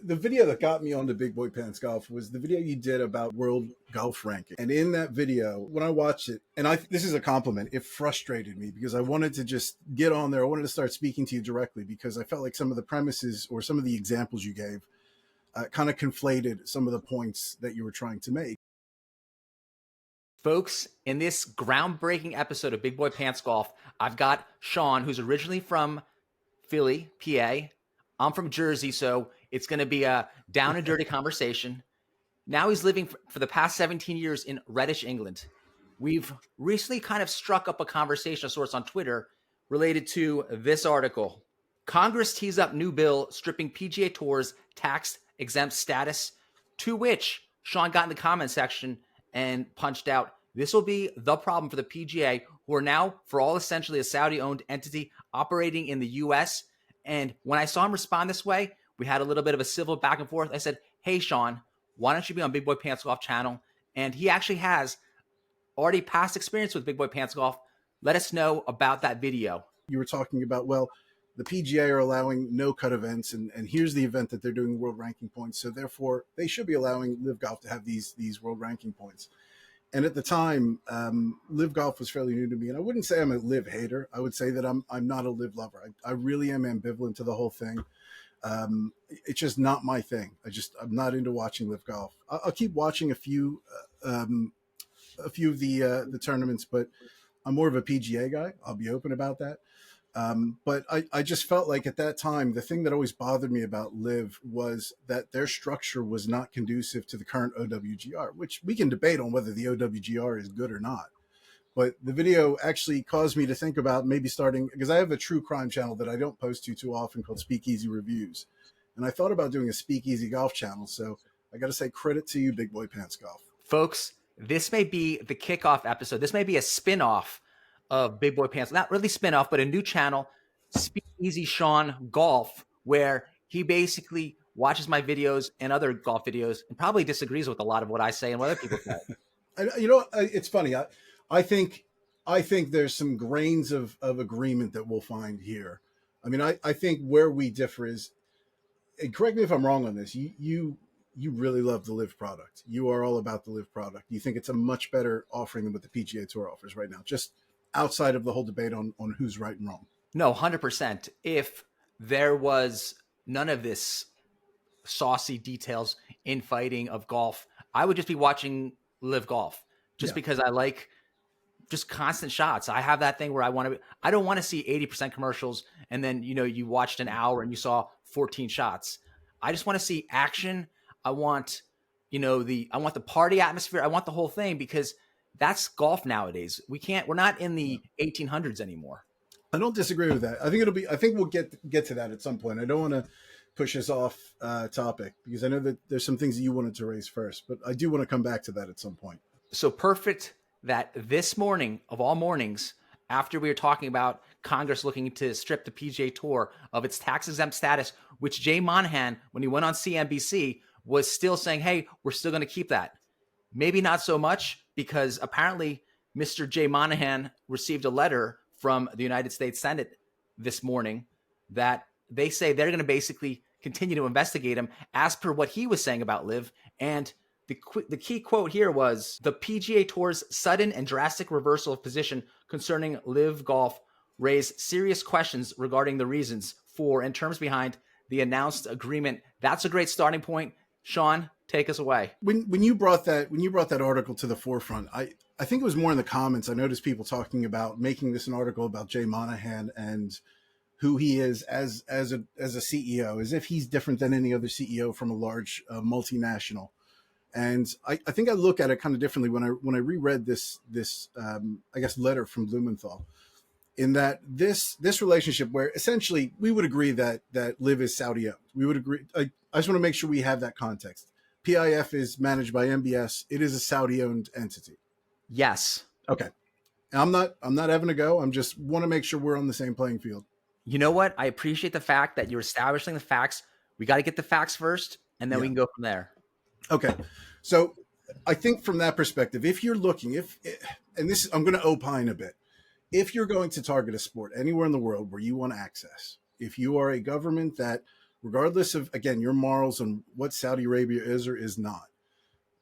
The video that got me onto Big Boy Pants Golf was the video you did about world golf ranking. And in that video, when I watched it, and this is a compliment, it frustrated me because I wanted to just get on there. I wanted to start speaking to you directly because I felt like some of the premises or some of the examples you gave kind of conflated some of the points that you were trying to make. Folks, in this groundbreaking episode of Big Boy Pants Golf, I've got Sean, who's originally from Philly, PA. I'm from Jersey, so it's going to be a down and dirty conversation. Now he's living for the past 17 years in Reddish, England. We've recently kind of struck up a conversation of sorts on Twitter related to this article. Congress tees up new bill stripping PGA Tour's tax-exempt status, to which Sean got in the comment section and punched out, this will be the problem for the PGA, who are now, for all essentially a Saudi-owned entity operating in the U.S. And when I saw him respond this way, we had a little bit of a civil back and forth. I said, hey, Sean, why don't you be on Big Boy Pants Golf channel? And he actually has already past experience with Big Boy Pants Golf. Let us know about that video. You were talking about, well, the PGA are allowing no-cut events, and here's the event that they're doing world ranking points. So therefore, they should be allowing LIV Golf to have these world ranking points. And at the time, LIV Golf was fairly new to me. And I wouldn't say I'm a LIV hater. I would say that I'm not a LIV lover. I really am ambivalent to the whole thing. It's just not my thing. I'm not into watching LIV Golf. I'll keep watching a few of the tournaments, but I'm more of a PGA guy. I'll be open about that. But I just felt like at that time, the thing that always bothered me about LIV was that their structure was not conducive to the current OWGR, which we can debate on whether the OWGR is good or not. But the video actually caused me to think about maybe starting, because I have a true crime channel that I don't post to too often called Speakeasy Reviews. And I thought about doing a Speakeasy Golf channel. So I got to say credit to you, Big Boy Pants Golf. Folks, this may be the kickoff episode. This may be a spin-off of Big Boy Pants. Not really spin-off, but a new channel, Speakeasy Sean Golf, where he basically watches my videos and other golf videos and probably disagrees with a lot of what I say and what other people say. It's funny. I think there's some grains of agreement that we'll find here. I mean, I think where we differ is, and correct me if I'm wrong on this, you really love the LIV product. You are all about the LIV product. You think it's a much better offering than what the PGA Tour offers right now, just outside of the whole debate on who's right and wrong. No, 100%. If there was none of this saucy details, infighting of golf, I would just be watching LIV Golf just because I like just constant shots. I have that thing where I don't want to see 80% commercials and then, you watched an hour and you saw 14 shots. I just want to see action. I want, I want the party atmosphere. I want the whole thing because that's golf nowadays. We're not in the 1800s anymore. I don't disagree with that. I think we'll get to that at some point. I don't want to push us off topic because I know that there's some things that you wanted to raise first, but I do want to come back to that at some point. So perfect that this morning of all mornings, after we were talking about Congress looking to strip the PGA Tour of its tax-exempt status, which Jay Monahan, when he went on CNBC, was still saying, hey, we're still going to keep that. Maybe not so much because apparently Mr. Jay Monahan received a letter from the United States Senate this morning that they say they're going to basically continue to investigate him as per what he was saying about LIV. And the key quote here was, the PGA Tour's sudden and drastic reversal of position concerning LIV Golf raised serious questions regarding the reasons for and terms behind the announced agreement. That's a great starting point. Sean, take us away. When you brought that article to the forefront, I think it was more in the comments. I noticed people talking about making this an article about Jay Monahan and who he is as a CEO, as if he's different than any other CEO from a large multinational. And I think I look at it kind of differently when I reread this I guess letter from Blumenthal, in that this relationship where essentially we would agree that LIV is Saudi owned. We would agree. I just want to make sure we have that context. PIF is managed by MBS. It is a Saudi owned entity. Yes. Okay. I'm not having a go. I'm just want to make sure we're on the same playing field. You know what? I appreciate the fact that you're establishing the facts. We got to get the facts first, and then we can go from there. Okay. So I think from that perspective, if you're looking, I'm going to opine a bit. If you're going to target a sport anywhere in the world where you want access, if you are a government that regardless of, again, your morals on what Saudi Arabia is or is not,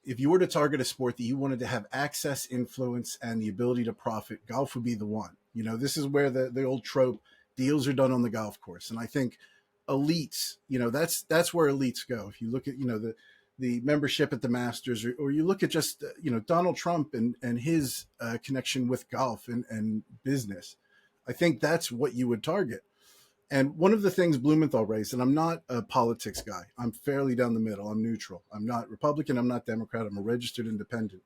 if you were to target a sport that you wanted to have access, influence, and the ability to profit, golf would be the one. This is where the old trope, deals are done on the golf course. And I think elites, that's where elites go. If you look at, the membership at the Masters, or you look at just, Donald Trump and his connection with golf and business, I think that's what you would target. And one of the things Blumenthal raised, and I'm not a politics guy, I'm fairly down the middle, I'm neutral. I'm not Republican, I'm not Democrat, I'm a registered independent.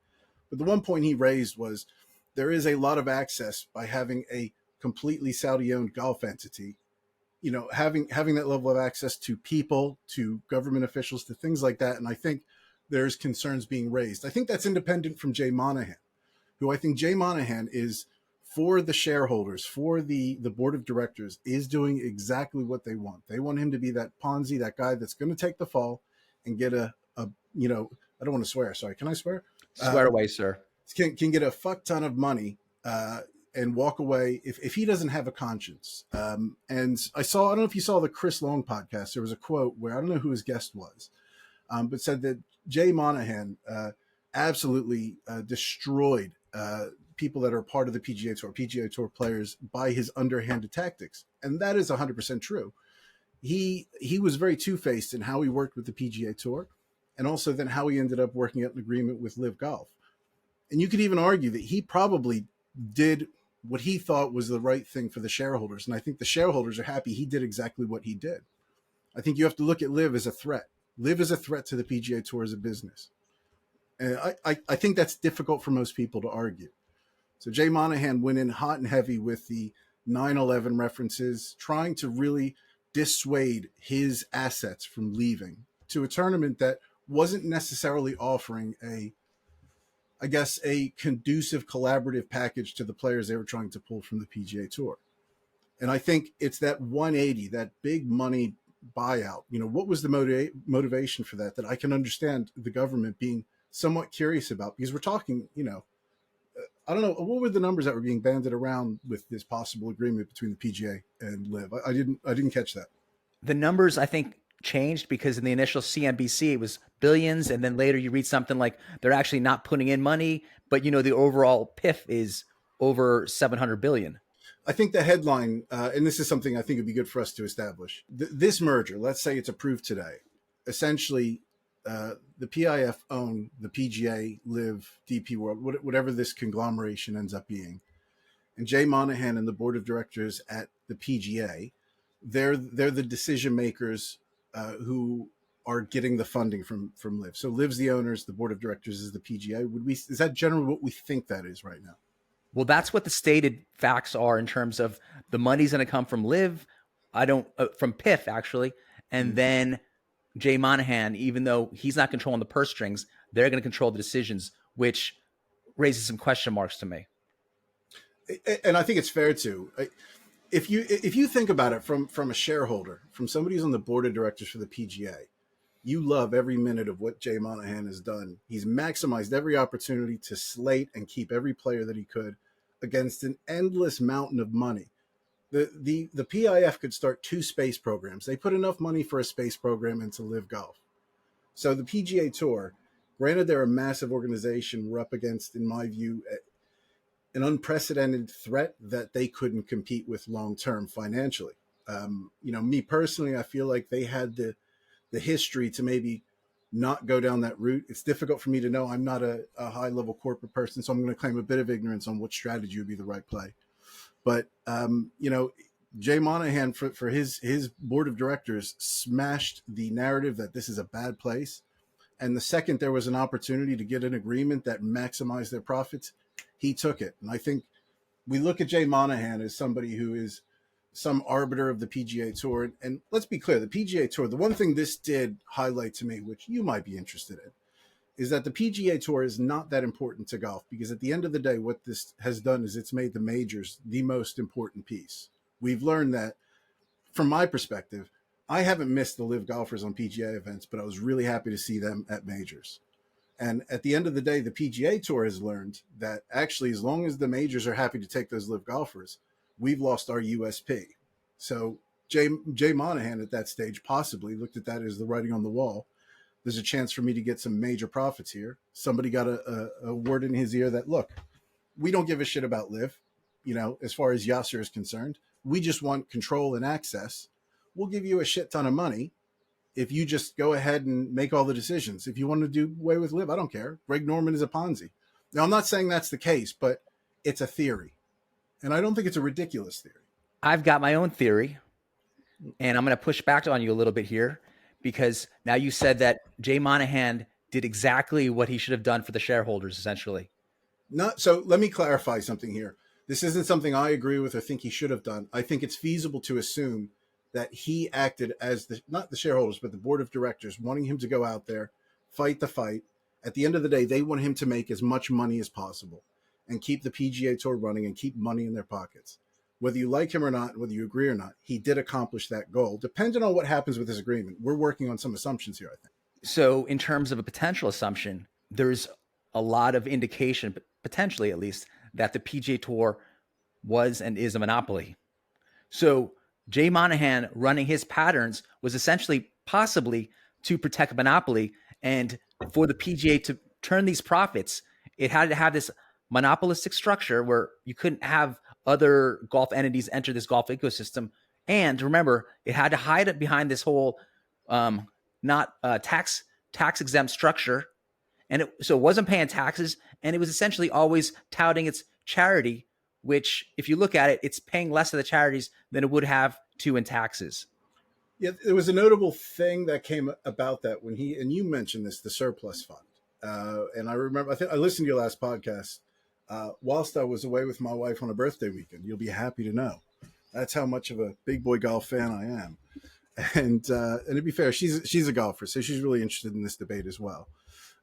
But the one point he raised was there is a lot of access by having a completely Saudi-owned golf entity, having that level of access to people, to government officials, to things like that. And I think there's concerns being raised. I think that's independent from Jay Monahan, who I think Jay Monahan is, for the shareholders, for the board of directors, is doing exactly what they want. They want him to be that Ponzi, that guy that's going to take the fall and get I don't want to swear. Sorry. Can I swear? Swear away, sir. Can get a fuck ton of money and walk away if he doesn't have a conscience. And I don't know if you saw the Chris Long podcast. There was a quote where, I don't know who his guest was, but said that Jay Monahan absolutely destroyed people that are part of the PGA Tour players by his underhanded tactics. And that is 100% true. He was very two-faced in how he worked with the PGA Tour, and also then how he ended up working out an agreement with LIV Golf. And you could even argue that he probably did what he thought was the right thing for the shareholders. And I think the shareholders are happy he did exactly what he did. I think you have to look at LIV as a threat. LIV is a threat to the PGA Tour as a business. And I think that's difficult for most people to argue. So Jay Monahan went in hot and heavy with the 9/11 references, trying to really dissuade his assets from leaving to a tournament that wasn't necessarily offering a conducive collaborative package to the players they were trying to pull from the PGA Tour. And I think it's that 180, that big money buyout. What was the motivation for that I can understand the government being somewhat curious about, because we're talking, I don't know, what were the numbers that were being banded around with this possible agreement between the PGA and LIV? I didn't catch that. The numbers, I think, changed because in the initial CNBC, it was billions. And then later you read something like they're actually not putting in money, but the overall PIF is over 700 billion. I think the headline, and this is something I think would be good for us to establish, this merger, let's say it's approved today, essentially the PIF own the PGA, LIV, DP World, whatever this conglomeration ends up being. And Jay Monahan and the board of directors at the PGA, they're the decision makers who are getting the funding from LIV. So LIV's the owners, the board of directors is the PGA. Is that generally what we think that is right now? Well, that's what the stated facts are in terms of the money's going to come from LIV. From PIF actually. And then Jay Monahan, even though he's not controlling the purse strings, they're going to control the decisions, which raises some question marks to me. And I think it's fair to, if you think about it from a shareholder, from somebody who's on the board of directors for the PGA, you love every minute of what Jay Monahan has done. He's maximized every opportunity to slate and keep every player that he could against an endless mountain of money. The PIF could start 2 space programs. They put enough money for a space program into LIV Golf. So the PGA Tour, granted they're a massive organization, we're up against, in my view, an unprecedented threat that they couldn't compete with long-term financially. Me personally, I feel like they had the history to maybe not go down that route. It's difficult for me to know. I'm not a high-level corporate person, so I'm going to claim a bit of ignorance on what strategy would be the right play. But, Jay Monahan, for his board of directors, smashed the narrative that this is a bad place. And the second there was an opportunity to get an agreement that maximized their profits, he took it. And I think we look at Jay Monahan as somebody who is some arbiter of the PGA Tour. And let's be clear, the PGA Tour, the one thing this did highlight to me, which you might be interested in, is that the PGA Tour is not that important to golf, because at the end of the day, what this has done is it's made the majors the most important piece. We've learned that, from my perspective, I haven't missed the LIV golfers on PGA events, but I was really happy to see them at majors. And at the end of the day, the PGA Tour has learned that actually, as long as the majors are happy to take those LIV golfers, we've lost our USP. So Jay Monahan at that stage possibly looked at that as the writing on the wall. There's a chance for me to get some major profits here. Somebody got a word in his ear that, look, we don't give a shit about LIV, as far as Yasser is concerned. We just want control and access. We'll give you a shit ton of money if you just go ahead and make all the decisions. If you want to do away with LIV, I don't care. Greg Norman is a Ponzi. Now, I'm not saying that's the case, but it's a theory. And I don't think it's a ridiculous theory. I've got my own theory, and I'm going to push back on you a little bit here, because now you said that Jay Monahan did exactly what he should have done for the shareholders, essentially. So let me clarify something here. This isn't something I agree with or think he should have done. I think it's feasible to assume that he acted as not the shareholders, but the board of directors, wanting him to go out there, fight the fight. At the end of the day, they want him to make as much money as possible and keep the PGA Tour running and keep money in their pockets. Whether you like him or not, whether you agree or not, he did accomplish that goal. Depending on what happens with this agreement, we're working on some assumptions here, I think. So in terms of a potential assumption, there's a lot of indication, potentially at least, that the PGA Tour was and is a monopoly. So Jay Monahan running his patterns was essentially possibly to protect a monopoly, and for the PGA to turn these profits, it had to have this monopolistic structure where you couldn't have other golf entities enter this golf ecosystem. And remember, it had to hide it behind this whole not tax exempt structure. And so it wasn't paying taxes, and it was essentially always touting its charity, which, if you look at it, it's paying less of the charities than it would have to in taxes. Yeah, there was a notable thing that came about that when and you mentioned this, the surplus fund. And I remember, I think I listened to your last podcast whilst I was away with my wife on a birthday weekend. You'll be happy to know. That's how much of a big boy golf fan I am. And to be fair, she's a golfer, so she's really interested in this debate as well.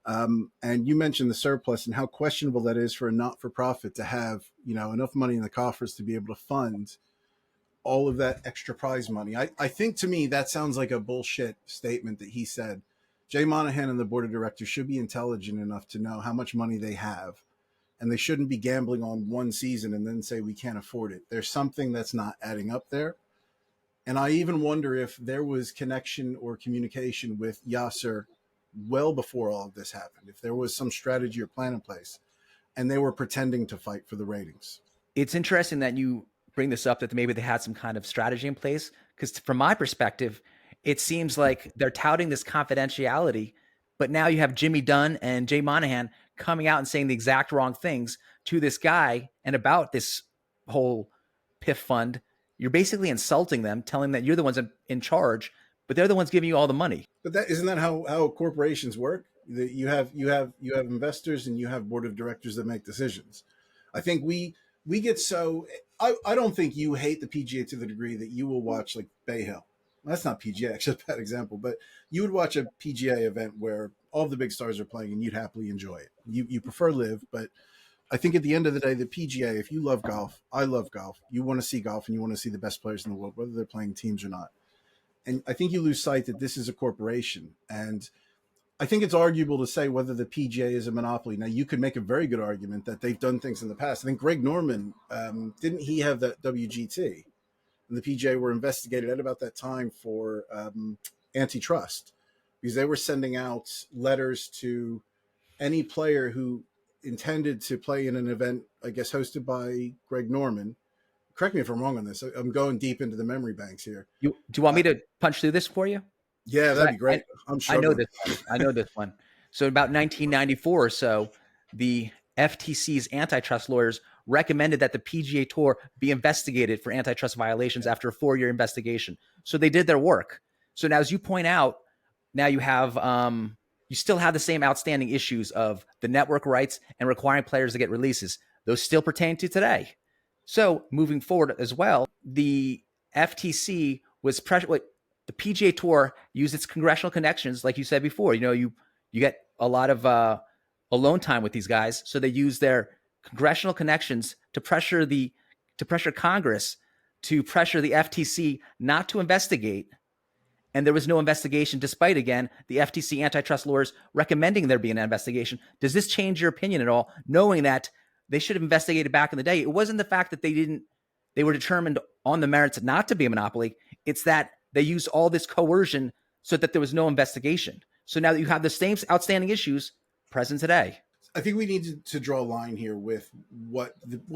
And you mentioned the surplus and how questionable that is for a not-for-profit to have, enough money in the coffers to be able to fund all of that extra prize money. I think, to me, that sounds like a bullshit statement that he said. Jay Monahan and the board of directors should be intelligent enough to know how much money they have, and they shouldn't be gambling on one season and then say we can't afford it. There's something that's not adding up there. And I even wonder if there was connection or communication with Yasser well before all of this happened, if there was some strategy or plan in place, and they were pretending to fight for the ratings. It's interesting that you bring this up, that maybe they had some kind of strategy in place, because from my perspective, it seems like they're touting this confidentiality, but now you have Jimmy Dunn and Jay Monahan coming out and saying the exact wrong things to this guy and about this whole PIF fund. You're basically insulting them, telling them that you're the ones in charge, but they're the ones giving you all the money. But isn't that how corporations work? You have investors and you have board of directors that make decisions. I think we get so. I don't think you hate the PGA to the degree that you will watch like Bay Hill. Well, that's not PGA, actually a bad example, but you would watch a PGA event where all the big stars are playing and you'd happily enjoy it. You prefer LIV, but I think at the end of the day, the PGA, if you love golf, I love golf. You want to see golf and you want to see the best players in the world, whether they're playing teams or not. And I think you lose sight that this is a corporation. And I think it's arguable to say whether the PGA is a monopoly. Now, you could make a very good argument that they've done things in the past. I think Greg Norman, didn't he have that WGT? And the PGA were investigated at about that time for antitrust, because they were sending out letters to any player who intended to play in an event, I guess, hosted by Greg Norman. Correct me if I'm wrong on this. I'm going deep into the memory banks here. Do you want me to punch through this for you? Yeah, that'd be great. I'm sure. I know this one. I know this one. So about 1994 or so, the FTC's antitrust lawyers recommended that the PGA Tour be investigated for antitrust violations after a 4-year investigation. So they did their work. So now, as you point out, now you have you still have the same outstanding issues of the network rights and requiring players to get releases. Those still pertain to today. So moving forward as well, the FTC was the PGA Tour used its congressional connections, like you said before. You get a lot of alone time with these guys, so they use their congressional connections to pressure Congress, to pressure the FTC not to investigate. And there was no investigation, despite, again, the FTC antitrust lawyers recommending there be an investigation. Does this change your opinion at all, knowing that they should have investigated back in the day? It wasn't the fact that they were determined on the merits not to be a monopoly. It's that they used all this coercion so that there was no investigation. So now that you have the same outstanding issues present today. I think we need to draw a line here with what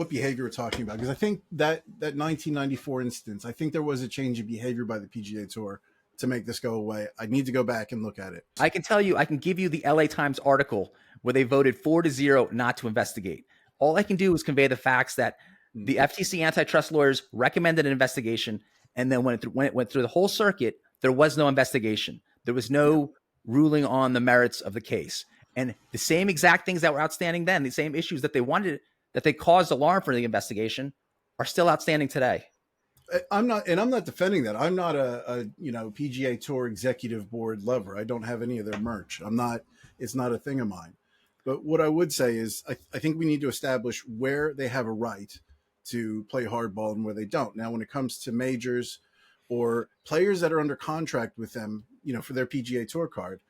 behavior we're talking about, because I think that 1994 instance, I think there was a change in behavior by the PGA Tour to make this go away. I need to go back and look at it. I can tell you, I can give you the LA Times article where they voted 4-0 not to investigate. All I can do is convey the facts that the FTC antitrust lawyers recommended an investigation, and then when it went through the whole circuit, there was no investigation. There was no ruling on the merits of the case. And the same exact things that were outstanding then, the same issues that they caused alarm for the investigation, are still outstanding today. I'm not defending that. I'm not a PGA Tour executive board lover. I don't have any of their merch. It's not a thing of mine. But what I would say is I think we need to establish where they have a right to play hardball and where they don't. Now, when it comes to majors or players that are under contract with them, for their PGA Tour card,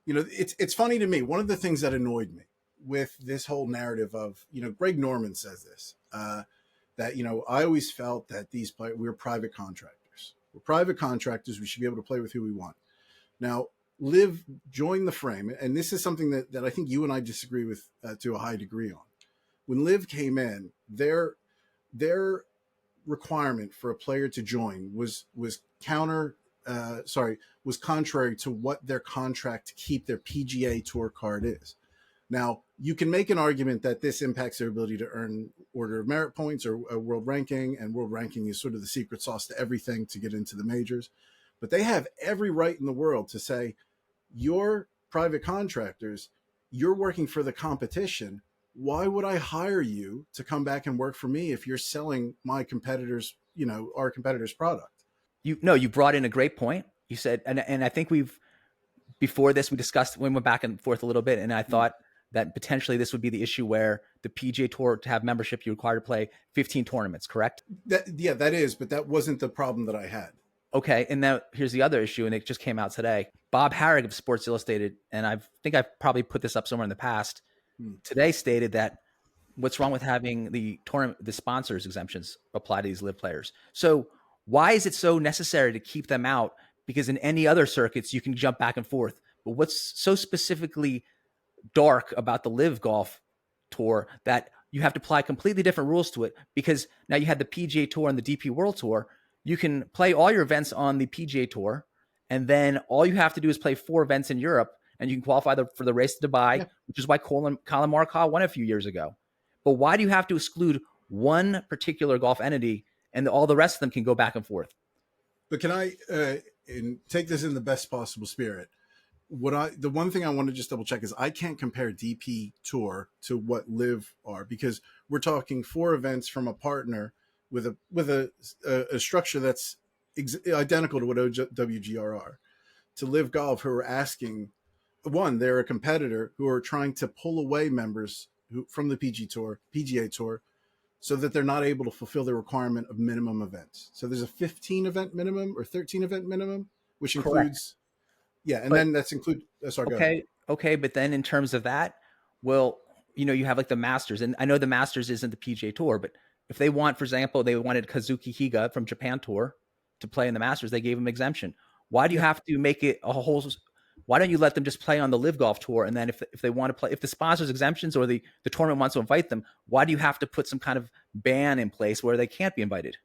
it's funny to me. One of the things that annoyed me with this whole narrative of, Greg Norman says this, that, I always felt that these players, we were private contractors. We're private contractors. We should be able to play with who we want. Now, LIV joined the frame, and this is something that I think you and I disagree with to a high degree on. When LIV came in, their requirement for a player to join was contrary to what their contract to keep their PGA Tour card is. Now, you can make an argument that this impacts their ability to earn order of merit points or a world ranking, and world ranking is sort of the secret sauce to everything to get into the majors. But they have every right in the world to say, you're private contractors, you're working for the competition. Why would I hire you to come back and work for me if you're selling my competitors, our competitors' product? You brought in a great point. You said, and I think before this, we discussed, we went back and forth a little bit, and I thought that potentially this would be the issue where the PGA Tour, to have membership, you're required to play 15 tournaments, correct? That is, but that wasn't the problem that I had. Okay, and now here's the other issue, and it just came out today. Bob Harrig of Sports Illustrated, and I think I've probably put this up somewhere in the past, today stated that what's wrong with having the sponsors exemptions apply to these LIV players. So why is it so necessary to keep them out? Because in any other circuits, you can jump back and forth. But what's so specifically dark about the LIV Golf Tour that you have to apply completely different rules to it? Because now you had the PGA Tour and the DP World Tour. You can play all your events on the PGA Tour, and then all you have to do is play 4 events in Europe, and you can qualify for the race to Dubai, which is why Colin Morikawa won a few years ago. But why do you have to exclude one particular golf entity, and all the rest of them can go back and forth? But can I and take this in the best possible spirit? The one thing I want to just double check is I can't compare DP Tour to what LIV are, because we're talking 4 events from a partner with a structure that's identical to what OWGR are. To LIV Golf, who are asking, they're a competitor who are trying to pull away members from the PGA Tour, so that they're not able to fulfill the requirement of minimum events. So there's a 15 event minimum or 13 event minimum, which includes, then that's include. Sorry, go ahead. Okay, but then in terms of that, well, you have like the Masters, and I know the Masters isn't the PGA Tour, but if they want, for example, they wanted Kazuki Higa from Japan Tour to play in the Masters, they gave him exemption. Why do you have to make it a whole? Why don't you let them just play on the LIV Golf Tour? And then if they want to play, if the sponsors exemptions or the tournament wants to invite them, why do you have to put some kind of ban in place where they can't be invited?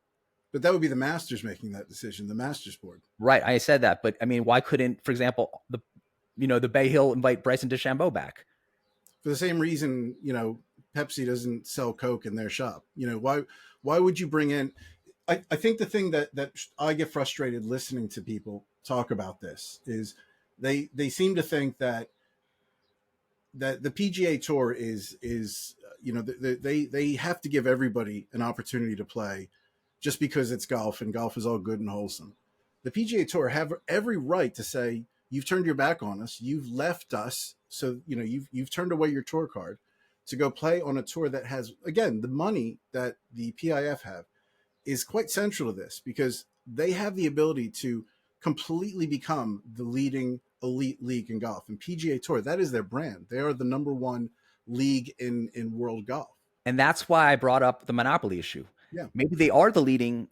But that would be the Masters making that decision, the Masters board. Right. I said that. But I mean, why couldn't, for example, the Bay Hill invite Bryson DeChambeau back? For the same reason, Pepsi doesn't sell Coke in their shop. Why would you bring in? I think the thing that I get frustrated listening to people talk about this is they seem to think that the PGA Tour is they have to give everybody an opportunity to play just because it's golf and golf is all good and wholesome. The PGA Tour have every right to say, you've turned your back on us, you've left us, so you've turned away your tour card to go play on a tour that has, again, the money that the PIF have is quite central to this, because they have the ability to completely become the leading elite league in golf. And PGA Tour, that is their brand. They are the number one league in world golf. And that's why I brought up the monopoly issue. Yeah. Maybe they are the leading,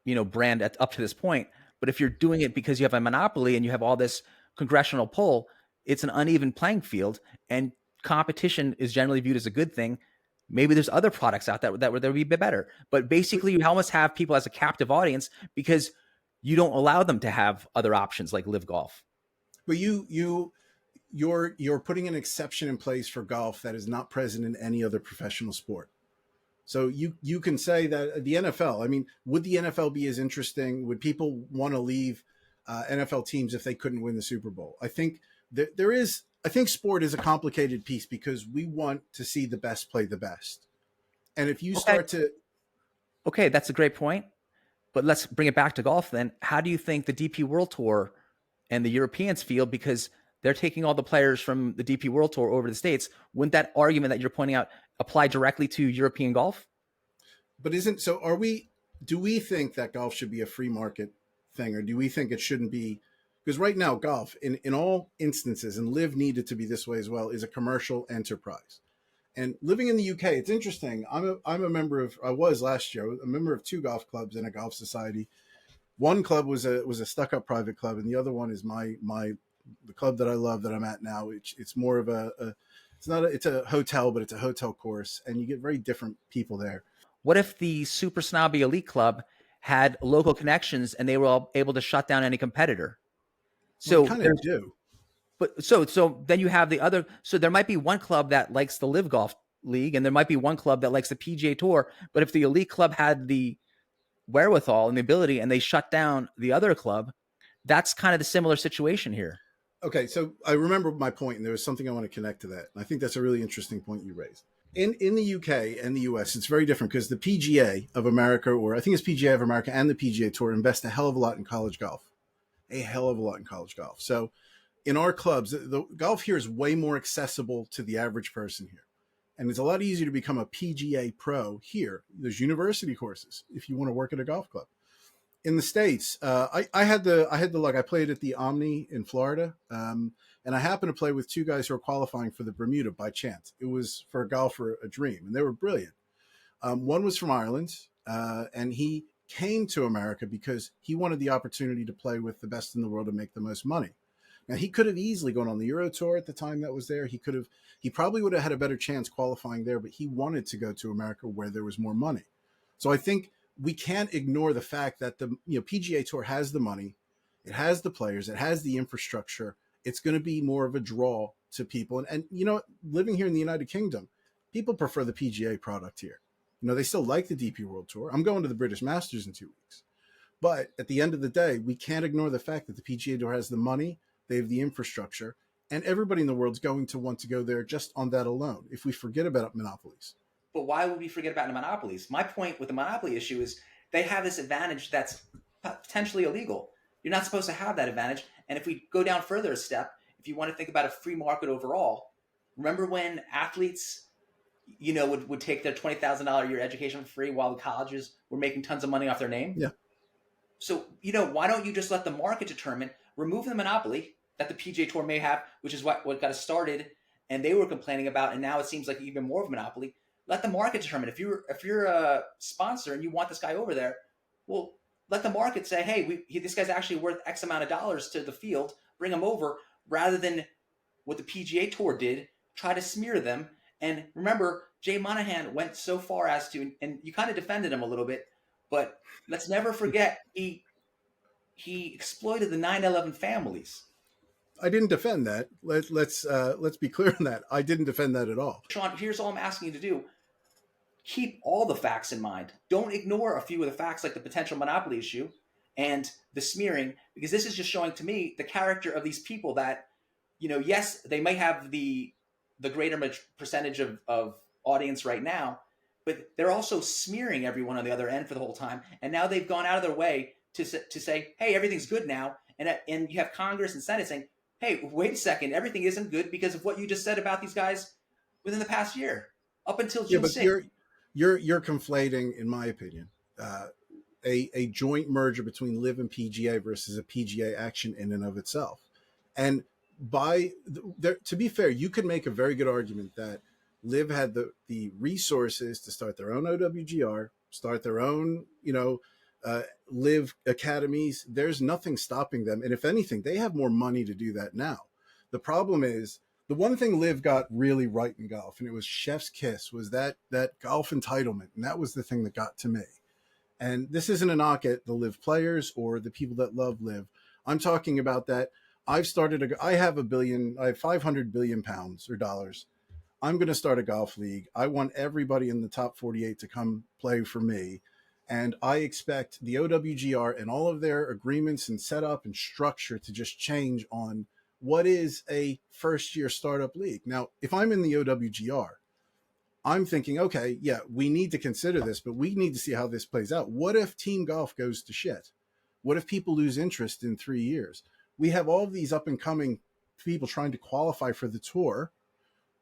brand up to this point, But if you're doing it because you have a monopoly and you have all this congressional pull, it's an uneven playing field, and competition is generally viewed as a good thing. Maybe there's other products out there that would be a bit better. But basically, you almost have people as a captive audience because you don't allow them to have other options like live golf. But you're putting an exception in place for golf that is not present in any other professional sport. So you can say that the NFL, I mean, would the NFL be as interesting? Would people want to leave NFL teams if they couldn't win the Super Bowl? I think I think sport is a complicated piece because we want to see the best play the best. And if you Okay. start to, Okay, that's a great point. But let's bring it back to golf then. How do you think the DP World Tour and the Europeans feel, because they're taking all the players from the DP World Tour over to the States? Wouldn't that argument that you're pointing out apply directly to European golf? but do we think that golf should be a free market thing, or do we think it shouldn't be? Because right now, golf, in all instances, and Live needed to be this way as well, is a commercial enterprise. And living in the UK, it's interesting. I'm a member of, I was last year, a member of two golf clubs and a golf society. One club was a stuck up private club, and the other one is the club that I love that I'm at now. It's more of it's a hotel, but it's a hotel course, and you get very different people there. What if the Super Snobby Elite Club had local connections and they were all able to shut down any competitor? Well, they So kind of do. but so then you have the other. So there might be one club that likes the Live Golf League, and there might be one club that likes the PGA Tour. But if the Elite Club had the wherewithal and the ability, and they shut down the other club, that's kind of the similar situation here. Okay, so I remember my point, and there was something I want to connect to that. And I think that's a really interesting point you raised. In the UK and the US, it's very different because the PGA of America, or I think it's PGA of America and the PGA Tour, invest a hell of a lot in college golf, a hell of a lot in college golf. So in our clubs, the golf here is way more accessible to the average person here. And it's a lot easier to become a PGA pro here. There's university courses if you want to work at a golf club. In the States, I had the luck. I played at the Omni in Florida, and I happened to play with two guys who were qualifying for the Bermuda by chance. It was for a golfer, a dream, and they were brilliant. One was from Ireland, and he came to America because he wanted the opportunity to play with the best in the world and make the most money. Now, he could have easily gone on the Euro Tour at the time that was there. He probably would have had a better chance qualifying there, but he wanted to go to America where there was more money. So I think we can't ignore the fact that the PGA Tour has the money, it has the players, it has the infrastructure. It's going to be more of a draw to people. And living here in the United Kingdom, people prefer the PGA product here. They still like the DP World Tour. I'm going to the British Masters in 2 weeks. But at the end of the day, we can't ignore the fact that the PGA Tour has the money, they have the infrastructure, and everybody in the world is going to want to go there just on that alone, if we forget about monopolies. But why would we forget about the monopolies? My point with the monopoly issue is they have this advantage that's potentially illegal. You're not supposed to have that advantage. And if we go down further a step, if you want to think about a free market overall, remember when athletes, would take their $20,000 a year education for free while the colleges were making tons of money off their name? Yeah. So, why don't you just let the market determine, remove the monopoly that the PGA Tour may have, which is what got us started, and they were complaining about, and now it seems like even more of a monopoly. Let the market determine. If you're a sponsor and you want this guy over there, well, let the market say, hey, this guy's actually worth X amount of dollars to the field. Bring him over, rather than what the PGA Tour did, try to smear them. And remember, Jay Monahan went so far as to, and you kind of defended him a little bit, but let's never forget he exploited the 9/11 families. I didn't defend that. Let's be clear on that. I didn't defend that at all. Sean, here's all I'm asking you to do. Keep all the facts in mind. Don't ignore a few of the facts, like the potential monopoly issue and the smearing, because this is just showing to me the character of these people that, yes, they might have the greater percentage of audience right now, but they're also smearing everyone on the other end for the whole time. And now they've gone out of their way to say, hey, everything's good now. And you have Congress and Senate saying, hey, wait a second, everything isn't good because of what you just said about these guys within the past year, up until June 6th. You're conflating, in my opinion, a joint merger between Live and PGA versus a PGA action in and of itself. And to be fair, you could make a very good argument that Live had the resources to start their own OWGR, start their own, live academies. There's nothing stopping them. And if anything, they have more money to do that now. The problem is the one thing Liv got really right in golf, and it was chef's kiss, was that golf entitlement. And that was the thing that got to me. And this isn't a knock at the Liv players or the people that love Liv. I'm talking about that. I have I have 500 billion pounds or dollars. I'm going to start a golf league. I want everybody in the top 48 to come play for me. And I expect the OWGR and all of their agreements and setup and structure to just change on what is a first year startup league. Now, if I'm in the OWGR, I'm thinking, okay, yeah, we need to consider this, but we need to see how this plays out. What if team golf goes to shit? What if people lose interest in 3 years? We have all of these up and coming people trying to qualify for the tour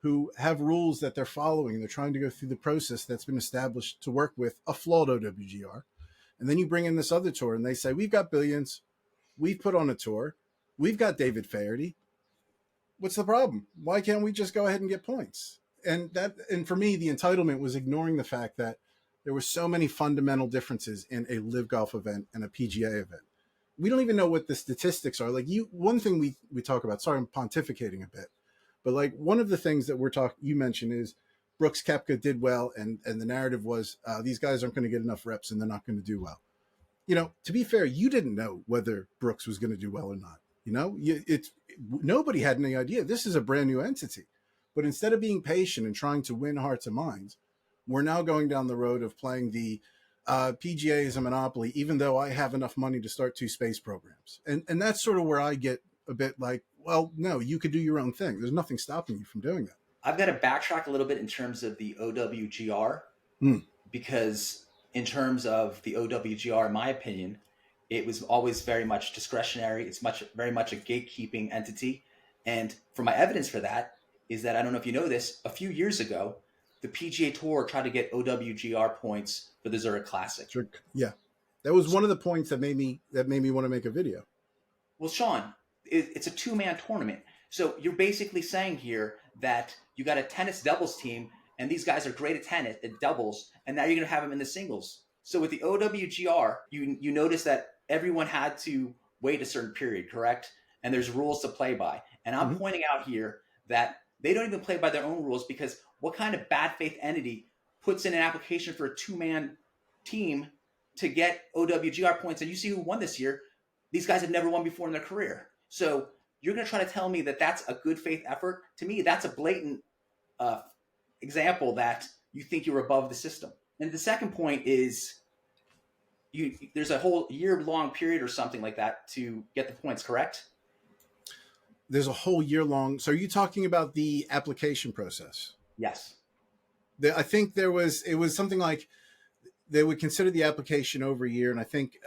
who have rules that they're following. They're trying to go through the process that's been established to work with a flawed OWGR. And then you bring in this other tour and they say, we've got billions. We've put on a tour. We've got David Faherty. What's the problem? Why can't we just go ahead and get points? And for me, the entitlement was ignoring the fact that there were so many fundamental differences in a live golf event and a PGA event. We don't even know what the statistics are. Like one thing we talk about, sorry, I'm pontificating a bit, but like one of the things that you mentioned is Brooks Koepka did well. And the narrative was these guys aren't going to get enough reps and they're not going to do well. You know, to be fair, you didn't know whether Brooks was going to do well or not. You know, nobody had any idea. This is a brand new entity. But instead of being patient and trying to win hearts and minds, we're now going down the road of playing the PGA as a monopoly, even though I have enough money to start 2 space programs. And that's sort of where I get a bit like, well, no, you could do your own thing. There's nothing stopping you from doing that. I've got to backtrack a little bit in terms of the OWGR, because in terms of the OWGR, in my opinion, it was always very much discretionary. It's very much a gatekeeping entity. And for my evidence for that is that, I don't know if you know this, a few years ago, the PGA Tour tried to get OWGR points for the Zurich Classic. Sure. Yeah. That was one of the points that made me want to make a video. Well, Sean, it's a 2-man tournament. So you're basically saying here that you got a tennis doubles team and these guys are great at tennis, at doubles, and now you're going to have them in the singles. So with the OWGR, you notice that everyone had to wait a certain period, correct? And there's rules to play by. And I'm pointing out here that they don't even play by their own rules, because what kind of bad faith entity puts in an application for a 2-man team to get OWGR points? And you see who won this year. These guys have never won before in their career. So you're going to try to tell me that that's a good faith effort? To me, that's a blatant example that you think you're above the system. And the second point is there's a whole year-long period or something like that to get the points, correct? There's a whole year long. So are you talking about the application process? Yes. I think it was something like they would consider the application over a year. And I think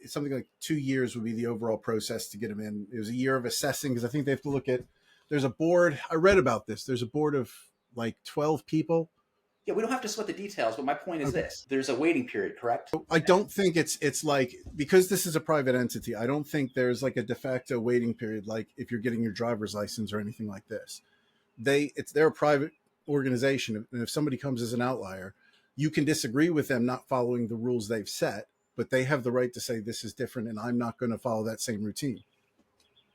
something like 2 years would be the overall process to get them in. It was a year of assessing, because I think they have to look at, there's a board. I read about this. There's a board of like 12 people. Yeah, we don't have to sweat the details, but my point is this. There's a waiting period, correct? I don't think it's like, because this is a private entity, I don't think there's like a de facto waiting period like if you're getting your driver's license or anything like this. They're a private organization, and if somebody comes as an outlier, you can disagree with them not following the rules they've set, but they have the right to say this is different and I'm not going to follow that same routine.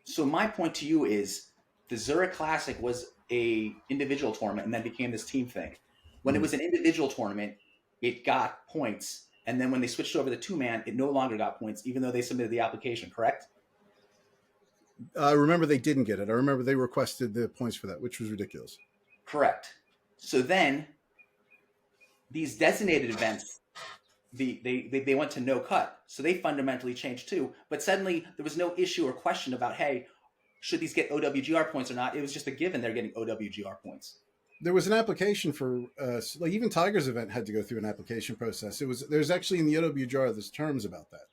So my point to you is the Zurich Classic was a individual tournament and then became this team thing. When it was an individual tournament, it got points. And then when they switched over to 2-man, it no longer got points, even though they submitted the application, correct? I remember they didn't get it. I remember they requested the points for that, which was ridiculous. Correct. So then these designated events, they went to no cut. So they fundamentally changed too. But suddenly there was no issue or question about, hey, should these get OWGR points or not? It was just a given they're getting OWGR points. There was an application for, like even Tiger's event had to go through an application process. There's actually in the OWGR, there's terms about that,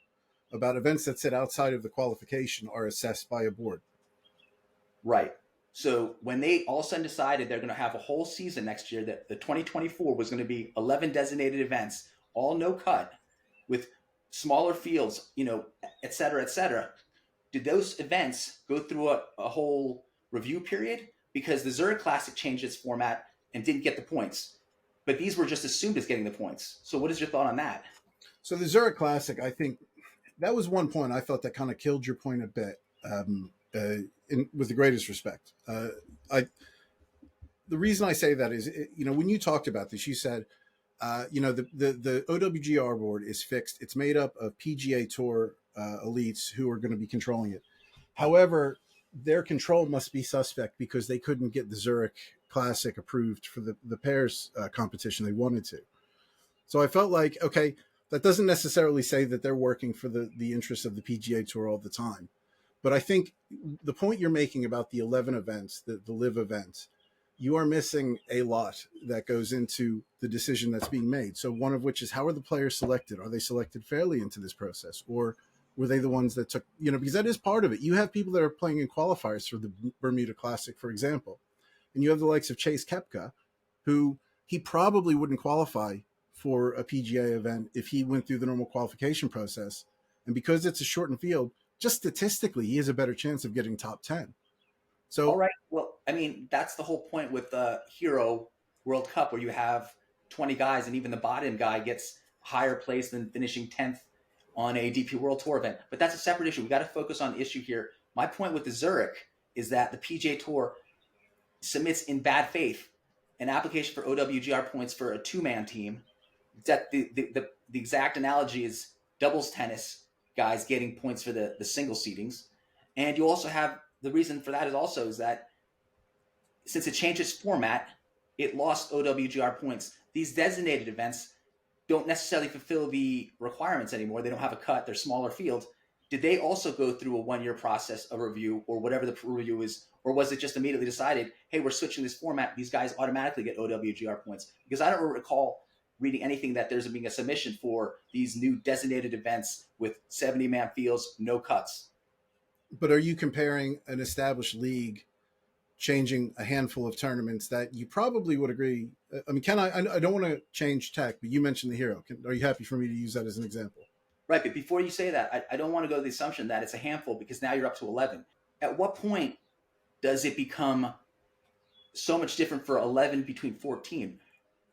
about events that sit outside of the qualification are assessed by a board. Right. So when they all of a sudden decided they're going to have a whole season next year, that the 2024 was going to be 11 designated events, all no cut, with smaller fields, et cetera, did those events go through a whole review period? Because the Zurich Classic changed its format and didn't get the points. But these were just assumed as getting the points. So what is your thought on that? So the Zurich Classic, I think that was one point I thought that kind of killed your point a bit. With the greatest respect, I the reason I say that is, when you talked about this, you said, the OWGR board is fixed. It's made up of PGA Tour elites who are going to be controlling it. However, their control must be suspect because they couldn't get the Zurich Classic approved for the pairs competition they wanted to. So I felt like, okay, that doesn't necessarily say that they're working for the interests of the PGA Tour all the time. But I think the point you're making about the 11 events, the LIV events, you are missing a lot that goes into the decision that's being made. So one of which is, how are the players selected? Are they selected fairly into this process? Or were they the ones that took, because that is part of it. You have people that are playing in qualifiers for the Bermuda Classic, for example. And you have the likes of Chase Koepka, who he probably wouldn't qualify for a PGA event if he went through the normal qualification process. And because it's a shortened field, just statistically, he has a better chance of getting top 10. So, all right. Well, I mean, that's the whole point with the Hero World Cup, where you have 20 guys, and even the bottom guy gets higher place than finishing 10th on a DP World Tour event. But that's a separate issue. We got to focus on the issue here. My point with the Zurich is that the PGA Tour submits in bad faith an application for OWGR points for a two-man team. That the exact analogy is doubles tennis guys getting points for the single seedings. And you also have, the reason for that is that since it changed its format, it lost OWGR points. These designated events don't necessarily fulfill the requirements anymore. They don't have a cut. They're smaller fields. Did they also go through a 1-year process of review, or whatever the review is? Or was it just immediately decided, hey, we're switching this format, these guys automatically get OWGR points? Because I don't recall reading anything that there's being a submission for these new designated events with 70-man fields, no cuts. But are you comparing an established league changing a handful of tournaments that you probably would agree? I mean, I don't want to change tack, but you mentioned the Hero. Are you happy for me to use that as an example? Right, but before you say that, I don't want to go to the assumption that it's a handful, because now you're up to 11. At what point does it become so much different for 11 between 14?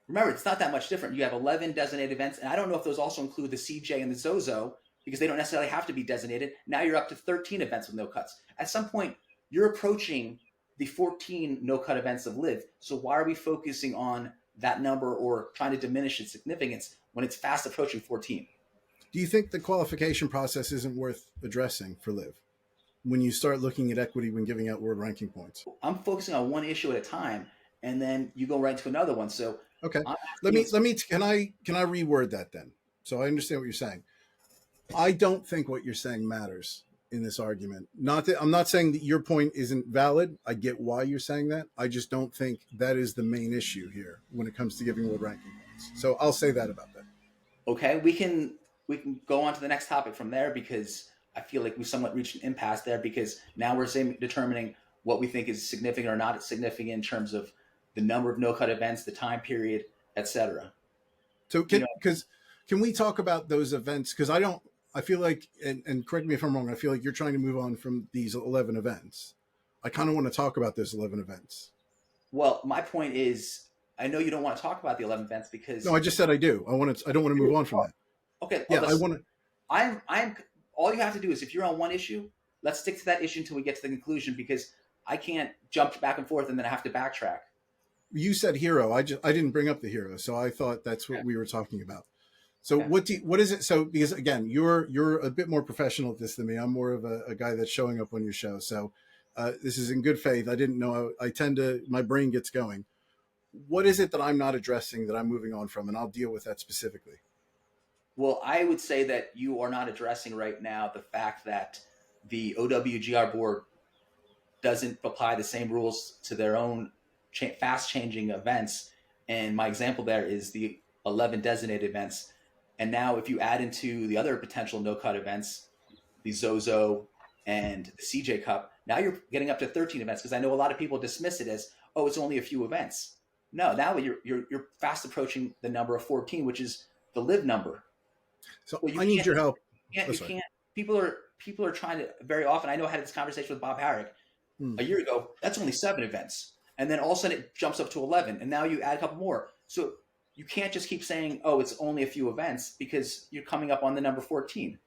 Remember, it's not that much different. You have 11 designated events, and I don't know if those also include the CJ and the Zozo, because they don't necessarily have to be designated. Now you're up to 13 events with no cuts. At some point, you're approaching the 14 no-cut events of LIV. So why are we focusing on that number or trying to diminish its significance when it's fast approaching 14? Do you think the qualification process isn't worth addressing for LIV when you start looking at equity when giving out world ranking points? I'm focusing on one issue at a time, and then you go right to another one. So okay, can I reword that then? So I understand what you're saying. I don't think what you're saying matters in this argument. I'm not saying that your point isn't valid. I get why you're saying that. I just don't think that is the main issue here when it comes to giving world ranking points. So I'll say that about that. Okay, we can go on to the next topic from there, because I feel like we somewhat reached an impasse there, because now we're determining what we think is significant or not significant in terms of the number of no-cut events, the time period, etc. So can we talk about those events? Because I feel like, and correct me if I'm wrong, I feel like you're trying to move on from these 11 events. I kind of want to talk about those 11 events. Well, my point is, I know you don't want to talk about the 11 events because... No, I just said I do. I don't want to move on from that. Okay. Yeah, I want to... I'm all you have to do is, if you're on one issue, let's stick to that issue until we get to the conclusion, because I can't jump back and forth and then I have to backtrack. You said Hero. I didn't bring up the Hero, so I thought that's what we were talking about. So what is it? So, because again, you're a bit more professional at this than me. I'm more of a guy that's showing up on your show. So this is in good faith. I didn't know. My brain gets going. What is it that I'm not addressing that I'm moving on from? And I'll deal with that specifically. Well, I would say that you are not addressing right now the fact that the OWGR board doesn't apply the same rules to their own fast changing events. And my example there is the 11 designated events. And now if you add into the other potential no-cut events, the Zozo and the CJ Cup, now you're getting up to 13 events, because I know a lot of people dismiss it as, oh, it's only a few events. No, now you're fast approaching the number of 14, which is the LIV number. So I need your help. You can't. People are trying to, very often, I know I had this conversation with Bob Harrick a year ago, that's only 7 events. And then all of a sudden it jumps up to 11. And now you add a couple more. So you can't just keep saying, oh, it's only a few events, because you're coming up on the number 14.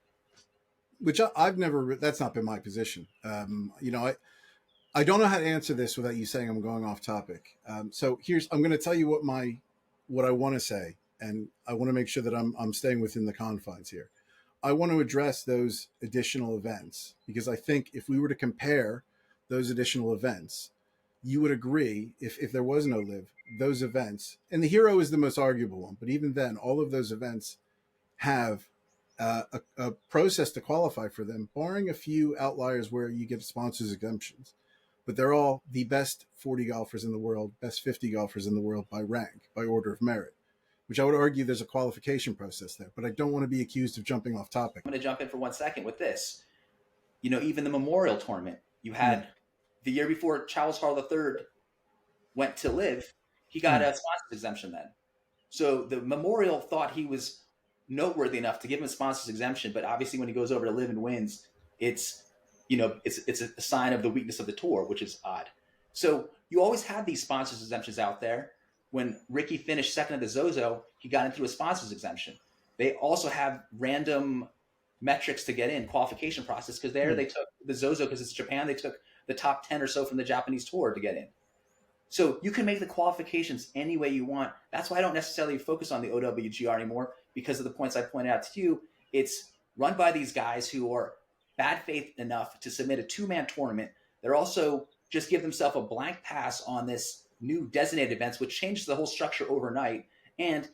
Which I've never, that's not been my position. I don't know how to answer this without you saying I'm going off topic. So I'm going to tell you what I want to say, and I want to make sure that I'm staying within the confines here. I want to address those additional events because I think if we were to compare those additional events, you would agree if there was no live, those events, and the hero is the most arguable one, but even then, all of those events have a process to qualify for them, barring a few outliers where you get sponsors exemptions. But they're all the best 40 golfers in the world, best 50 golfers in the world by rank, by order of merit, which I would argue there's a qualification process there. But I don't want to be accused of jumping off topic. I'm going to jump in for 1 second with this. Even the Memorial Tournament, you had the year before Charles Hall III went to live, he got a sponsors exemption then. So the Memorial thought he was noteworthy enough to give him a sponsors exemption, but obviously when he goes over to live and wins, it's a sign of the weakness of the tour, which is odd. So you always have these sponsors exemptions out there. When Ricky finished second at the Zozo, he got into a sponsors exemption. They also have random metrics to get in, qualification process, because they took the Zozo, because it's Japan, they took the top 10 or so from the Japanese tour to get in. So you can make the qualifications any way you want. That's why I don't necessarily focus on the OWGR anymore, because of the points I pointed out to you. It's run by these guys who are bad faith enough to submit a two-man tournament. They're also just give themselves a blank pass on this new designated events, which changes the whole structure overnight. And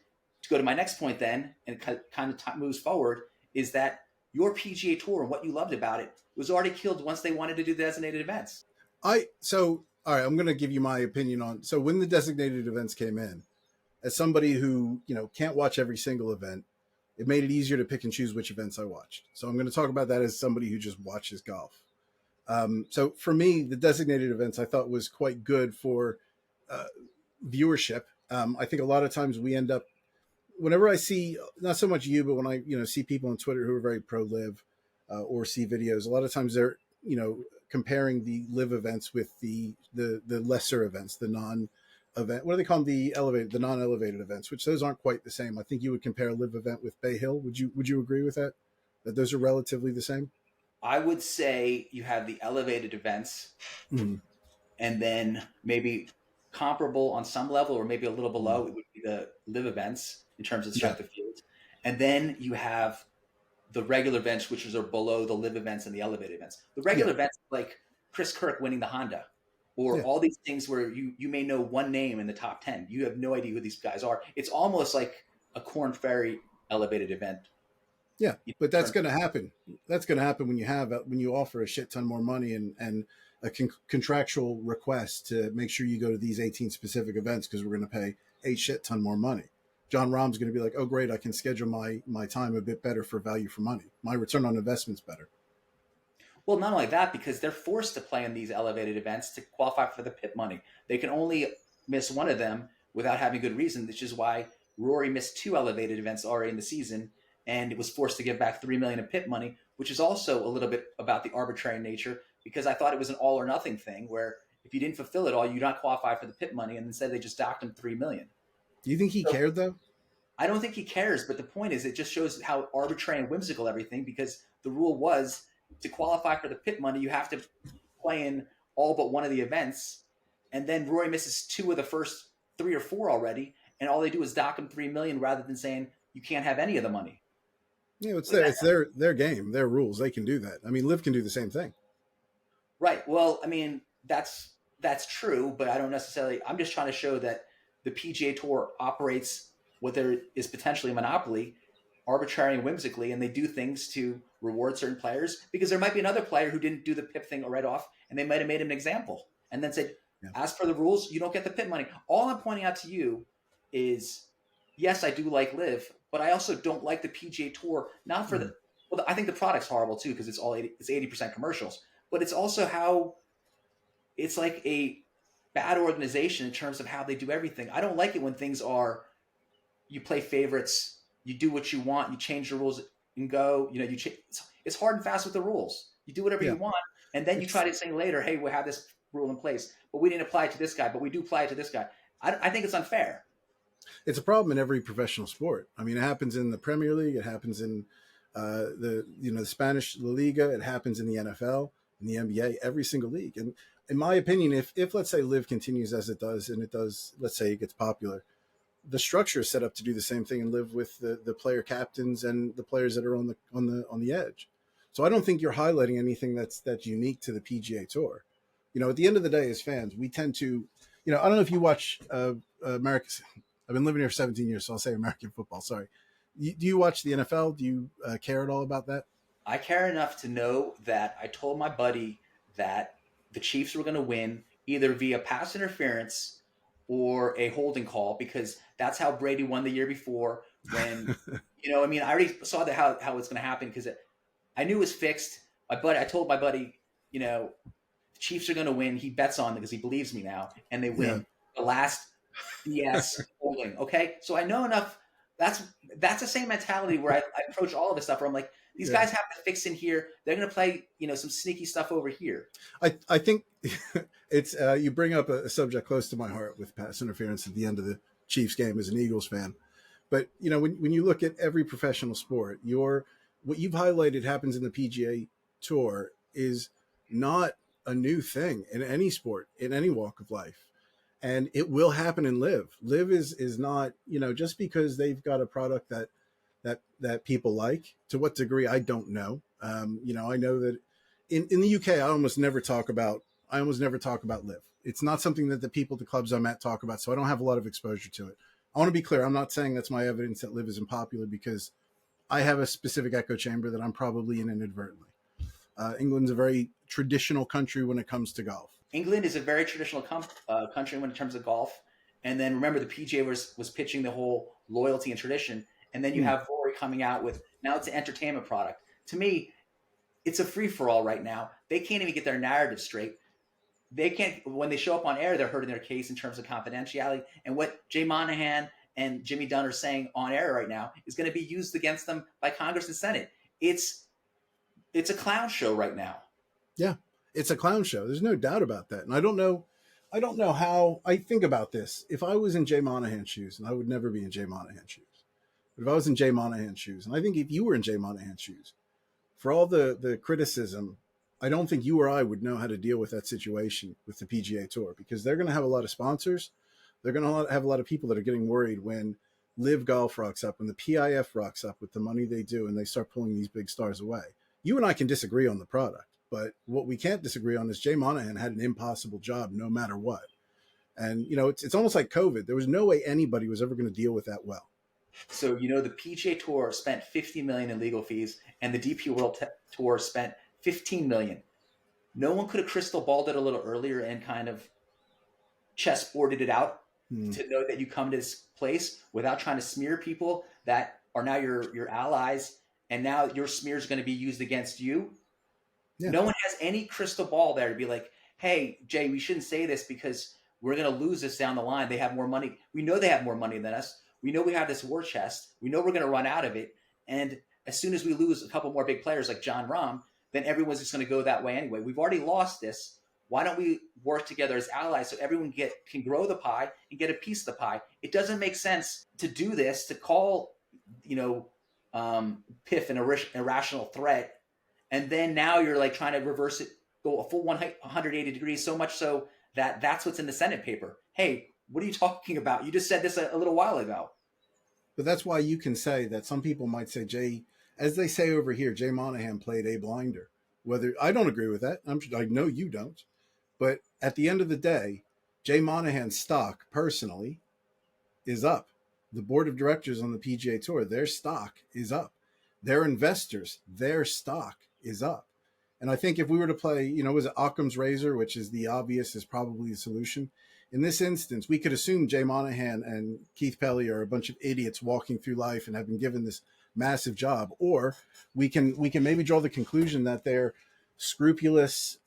to go to my next point then, and kind of moves forward, is that your PGA Tour and what you loved about it was already killed once they wanted to do designated events. All right, I'm going to give you my opinion on. So when the designated events came in, as somebody who can't watch every single event, it made it easier to pick and choose which events I watched. So I'm going to talk about that as somebody who just watches golf. So for me, the designated events I thought was quite good for viewership. I think a lot of times we end up, whenever I see, not so much you, but when I see people on Twitter who are very pro live or see videos, a lot of times they're comparing the live events with the lesser events, the non-event. What do they call them? The non-elevated events, which those aren't quite the same. I think you would compare a live event with Bay Hill. Would you agree with that? That those are relatively the same? I would say you have the elevated events, and then maybe comparable on some level, or maybe a little below, it would be the live events in terms of strength of field. And then you have the regular events, which are below the live events and the elevated events. The regular events, like Chris Kirk winning the Honda, or all these things where you may know one name in the top 10. You have no idea who these guys are. It's almost like a Corn Ferry elevated event. Yeah, but that's going to happen. That's going to happen when you offer a shit ton more money and a contractual request to make sure you go to these 18 specific events because we're going to pay a shit ton more money. John Rahm's going to be like, oh, great, I can schedule my time a bit better for value for money. My return on investment's better. Well, not only that, because they're forced to play in these elevated events to qualify for the PIP money. They can only miss one of them without having good reason, which is why Rory missed 2 elevated events already in the season, and it was forced to give back $3 million in PIP money, which is also a little bit about the arbitrary nature, because I thought it was an all or nothing thing where if you didn't fulfill it all, you not qualify for the PIP money, and instead they just docked him $3 million. Do you think he cared, though? I don't think he cares, but the point is it just shows how arbitrary and whimsical everything, because the rule was to qualify for the PIP money, you have to play in all but one of the events, and then Rory misses 2 of the first 3 or 4 already, and all they do is dock him $3 million rather than saying you can't have any of the money. Yeah, it's their game, their rules. They can do that. I mean, LIV can do the same thing. Right. Well, I mean, that's true, but I don't necessarily. I'm just trying to show that the PGA Tour operates what there is potentially a monopoly, arbitrary and whimsically, and they do things to reward certain players because there might be another player who didn't do the PIP thing right off, and they might have made him an example and then said, as per the rules, you don't get the PIP money. All I'm pointing out to you is, yes, I do like LIV, but I also don't like the PGA Tour. Not for the well, I think the product's horrible too because it's 80% commercials, but it's also how it's like a bad organization in terms of how they do everything. I don't like it when things are you play favorites, you do what you want, you change the rules and go. It's hard and fast with the rules. You do whatever you want, and then you try to say later, "Hey, we have this rule in place, but we didn't apply it to this guy, but we do apply it to this guy." I think it's unfair. It's a problem in every professional sport. I mean, it happens in the Premier League. It happens in the Spanish La Liga. It happens in the NFL, in the NBA, every single league. And in my opinion, if let's say Live continues as it does, and it does, let's say it gets popular, the structure is set up to do the same thing and live with the player captains and the players that are on the edge. So I don't think you're highlighting anything that's unique to the PGA Tour. At the end of the day, as fans, we tend to, I don't know if you watch America. I've been living here for 17 years, so I'll say American football. Sorry. Do you watch the NFL? Do you care at all about that? I care enough to know that I told my buddy that the Chiefs were going to win either via pass interference or a holding call, because that's how Brady won the year before. When I mean, I already saw that how it's going to happen, because I knew it was fixed. I told my buddy, the Chiefs are going to win. He bets on it because he believes me now, and they win. Yeah. The last BS holding. Okay, so I know enough. That's the same mentality where I approach all of this stuff. Where I'm like, these guys have to fix in here. They're going to play, some sneaky stuff over here. I think it's you bring up a subject close to my heart with pass interference at the end of the Chiefs game as an Eagles fan. But when you look at every professional sport, what you've highlighted happens in the PGA Tour is not a new thing in any sport, in any walk of life. And it will happen in Live. Live is not, just because they've got a product that people like. To what degree, I don't know. I know that in the UK, I almost never talk about Live. It's not something that the people at the clubs I'm at talk about, so I don't have a lot of exposure to it. I want to be clear. I'm not saying that's my evidence that Live isn't popular, because I have a specific echo chamber that I'm probably in inadvertently. England's a very traditional country when it comes to golf. England is a very traditional country when in terms of golf. And then remember, the PGA was pitching the whole loyalty and tradition. And then you have Rory coming out with, now it's an entertainment product. To me, it's a free-for-all right now. They can't even get their narrative straight. They can't, when they show up on air, they're hurting their case in terms of confidentiality. And what Jay Monahan and Jimmy Dunn are saying on air right now is going to be used against them by Congress and Senate. It's a clown show right now. Yeah, it's a clown show. There's no doubt about that. And I don't know how I think about this. If I was in Jay Monahan's shoes, and I would never be in Jay Monahan's shoes, but if I was in Jay Monahan's shoes, and I think if you were in Jay Monahan's shoes, for all the criticism, I don't think you or I would know how to deal with that situation with the PGA Tour, because they're going to have a lot of sponsors. They're going to have a lot of people that are getting worried when Live Golf rocks up, when the PIF rocks up with the money they do, and they start pulling these big stars away. You and I can disagree on the product, but what we can't disagree on is Jay Monahan had an impossible job no matter what. And, it's almost like COVID. There was no way anybody was ever going to deal with that well. So, the PGA Tour spent $50 million in legal fees, and the DP World Tour spent $15 million. No one could have crystal balled it a little earlier and kind of chessboarded it out to know that you come to this place without trying to smear people that are now your allies, and now your smear is going to be used against you. Yeah. No one has any crystal ball there to be like, hey, Jay, we shouldn't say this because we're going to lose this down the line. They have more money. We know they have more money than us. We know we have this war chest. We know we're going to run out of it. And as soon as we lose a couple more big players like John Rahm, then everyone's just going to go that way anyway. We've already lost this. Why don't we work together as allies so everyone can grow the pie and get a piece of the pie? It doesn't make sense to do this, to call, PIF an irrational threat. And then now you're like trying to reverse it, go a full 180 degrees, so much so that that's what's in the Senate paper. Hey, what are you talking about? You just said this a little while ago. But that's why you can say that some people might say, Jay, as they say over here, Jay Monahan played a blinder. Whether I don't agree with that. I know you don't. But at the end of the day, Jay Monahan's stock personally is up. The board of directors on the PGA Tour, their stock is up. Their investors, their stock is up. And I think if we were to play, was it Occam's razor, which is the obvious is probably the solution. In this instance, we could assume Jay Monahan and Keith Pelly are a bunch of idiots walking through life and have been given this massive job. Or we can maybe draw the conclusion that they're scrupulous,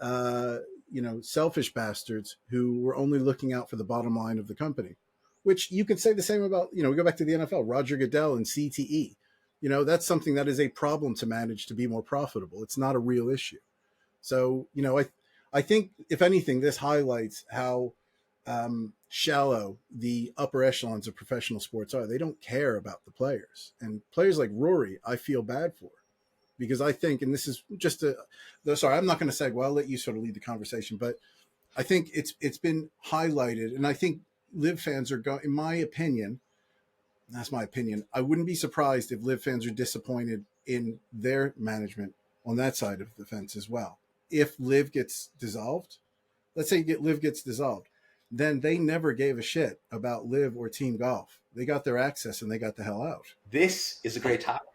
selfish bastards who were only looking out for the bottom line of the company, which you could say the same about, we go back to the NFL, Roger Goodell and CTE. That's something that is a problem to manage to be more profitable. It's not a real issue. So, I think if anything, this highlights how shallow the upper echelons of professional sports are. They don't care about the players. And players like Rory, I feel bad for, because I think, and this is just sorry, I'm not going to say, well, I'll let you sort of lead the conversation, but I think it's been highlighted, and I think Live fans are going, in my opinion, that's my opinion, I wouldn't be surprised if Live fans are disappointed in their management on that side of the fence as well. If Live gets dissolved, let's say Live gets dissolved, then they never gave a shit about Live or Team Golf. They got their access and they got the hell out. This is a great topic.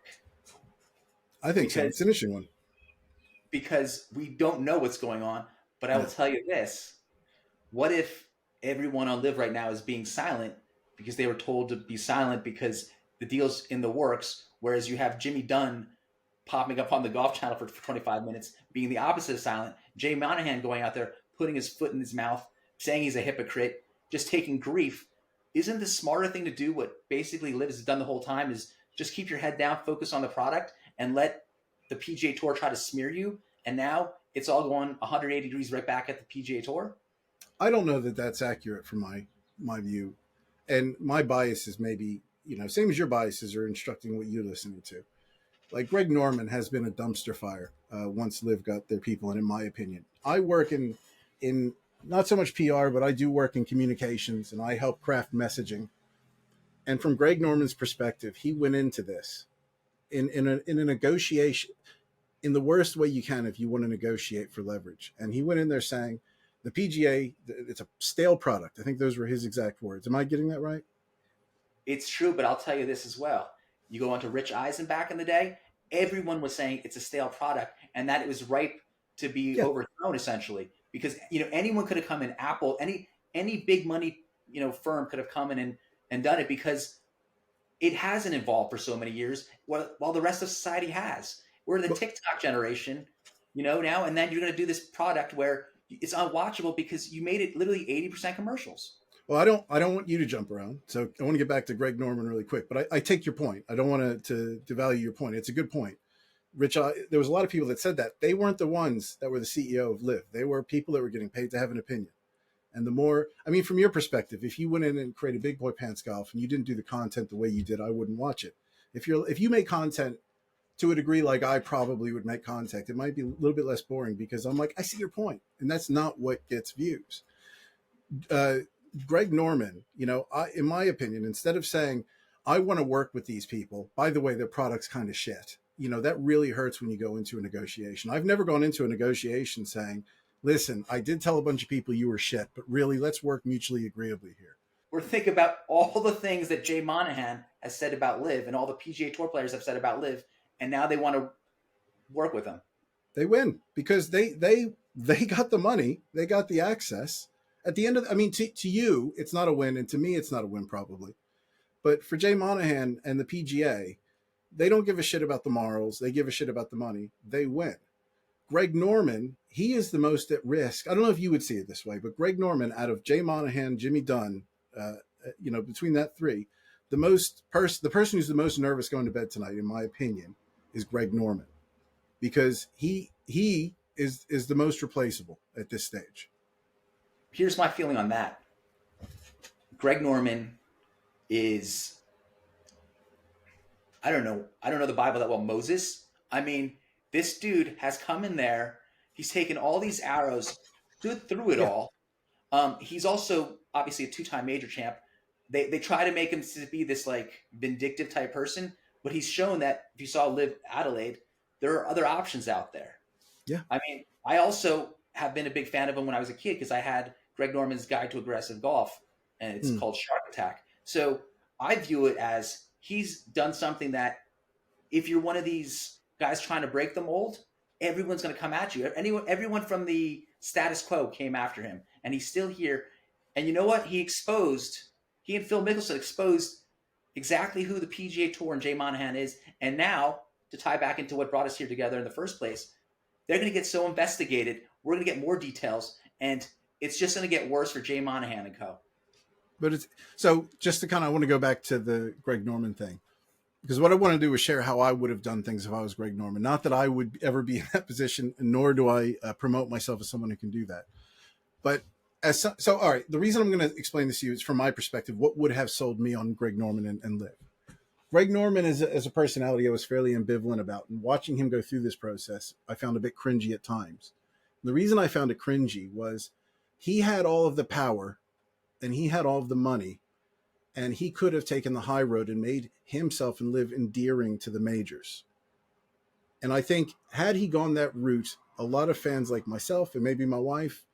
I think so. It's an interesting one. Because we don't know what's going on. But I will tell you this. What if everyone on Live right now is being silent because they were told to be silent because the deal's in the works, whereas you have Jimmy Dunn popping up on the Golf Channel for 25 minutes, being the opposite of silent, Jay Monahan going out there, putting his foot in his mouth, saying he's a hypocrite, just taking grief. Isn't the smarter thing to do what basically Liv has done the whole time, is just keep your head down, focus on the product, and let the PGA Tour try to smear you? And now it's all going 180 degrees right back at the PGA Tour? I don't know that that's accurate from my view. And my bias is maybe, same as your biases are instructing what you're listening to. Like Greg Norman has been a dumpster fire once Liv got their people in my opinion. I work in not so much PR, but I do work in communications, and I help craft messaging. And from Greg Norman's perspective, he went into this in a negotiation in the worst way you can if you want to negotiate for leverage. And he went in there saying, the PGA, it's a stale product. I think those were his exact words. Am I getting that right? It's true, but I'll tell you this as well. You go on to Rich Eisen back in the day, everyone was saying it's a stale product and that it was ripe to be overthrown, essentially. Because anyone could have come in, Apple, any big money firm could have come in and done it, because it hasn't evolved for so many years, while the rest of society has. We're the TikTok generation, now, and then you're going to do this product where it's unwatchable because you made it literally 80% commercials. Well, I don't want you to jump around, so I want to get back to Greg Norman really quick. But I take your point. I don't want to devalue your point. It's a good point. Rich, there was a lot of people that said that. They weren't the ones that were the CEO of Liv. They were people that were getting paid to have an opinion. And the more, from your perspective, if you went in and created Big Boy Pants Golf and you didn't do the content the way you did, I wouldn't watch it. If you make content to a degree like I probably would make content, it might be a little bit less boring, because I'm like, I see your point, and that's not what gets views. Greg Norman, in my opinion, instead of saying, I want to work with these people, by the way, their product's kind of shit, that really hurts when you go into a negotiation. I've never gone into a negotiation saying, listen, I did tell a bunch of people you were shit, but really, let's work mutually agreeably here. Or think about all the things that Jay Monahan has said about Liv, and all the PGA Tour players have said about Liv, and now they want to work with them. They win because they got the money, they got the access. At the end of, to you, it's not a win, and to me, it's not a win probably. But for Jay Monahan and the PGA, they don't give a shit about the morals. They give a shit about the money. They win. Greg Norman, he is the most at risk. I don't know if you would see it this way, but Greg Norman, out of Jay Monahan, Jimmy Dunn, between that three, the person who's the most nervous going to bed tonight, in my opinion, is Greg Norman, because he is the most replaceable at this stage. Here's my feeling on that. Greg Norman is, I don't know the Bible that well, Moses. This dude has come in there. He's taken all these arrows, stood through it all. He's also obviously a two-time major champ. They try to make him to be this like vindictive type person, but he's shown that if you saw Liv Adelaide, there are other options out there. Yeah. I also have been a big fan of him when I was a kid, because I had Greg Norman's Guide to Aggressive Golf, and it's called Shark Attack. So I view it as he's done something that, if you're one of these guys trying to break the mold, everyone's going to come at you. Everyone from the status quo came after him, and he's still here. And you know what? He and Phil Mickelson exposed exactly who the PGA Tour and Jay Monahan is. And now, to tie back into what brought us here together in the first place, they're going to get so investigated. We're going to get more details, and it's just going to get worse for Jay Monahan and co. But it's so, just to I want to go back to the Greg Norman thing, because what I want to do is share how I would have done things if I was Greg Norman. Not that I would ever be in that position, nor do I promote myself as someone who can do that. But All right, the reason I'm going to explain this to you is from my perspective. What would have sold me on Greg Norman and Liv? Greg Norman as a personality, I was fairly ambivalent about, and watching him go through this process, I found a bit cringy at times. The reason I found it cringy was he had all of the power and he had all of the money, and he could have taken the high road and made himself and Liv endearing to the majors. And I think had he gone that route, a lot of fans like myself and maybe my wife,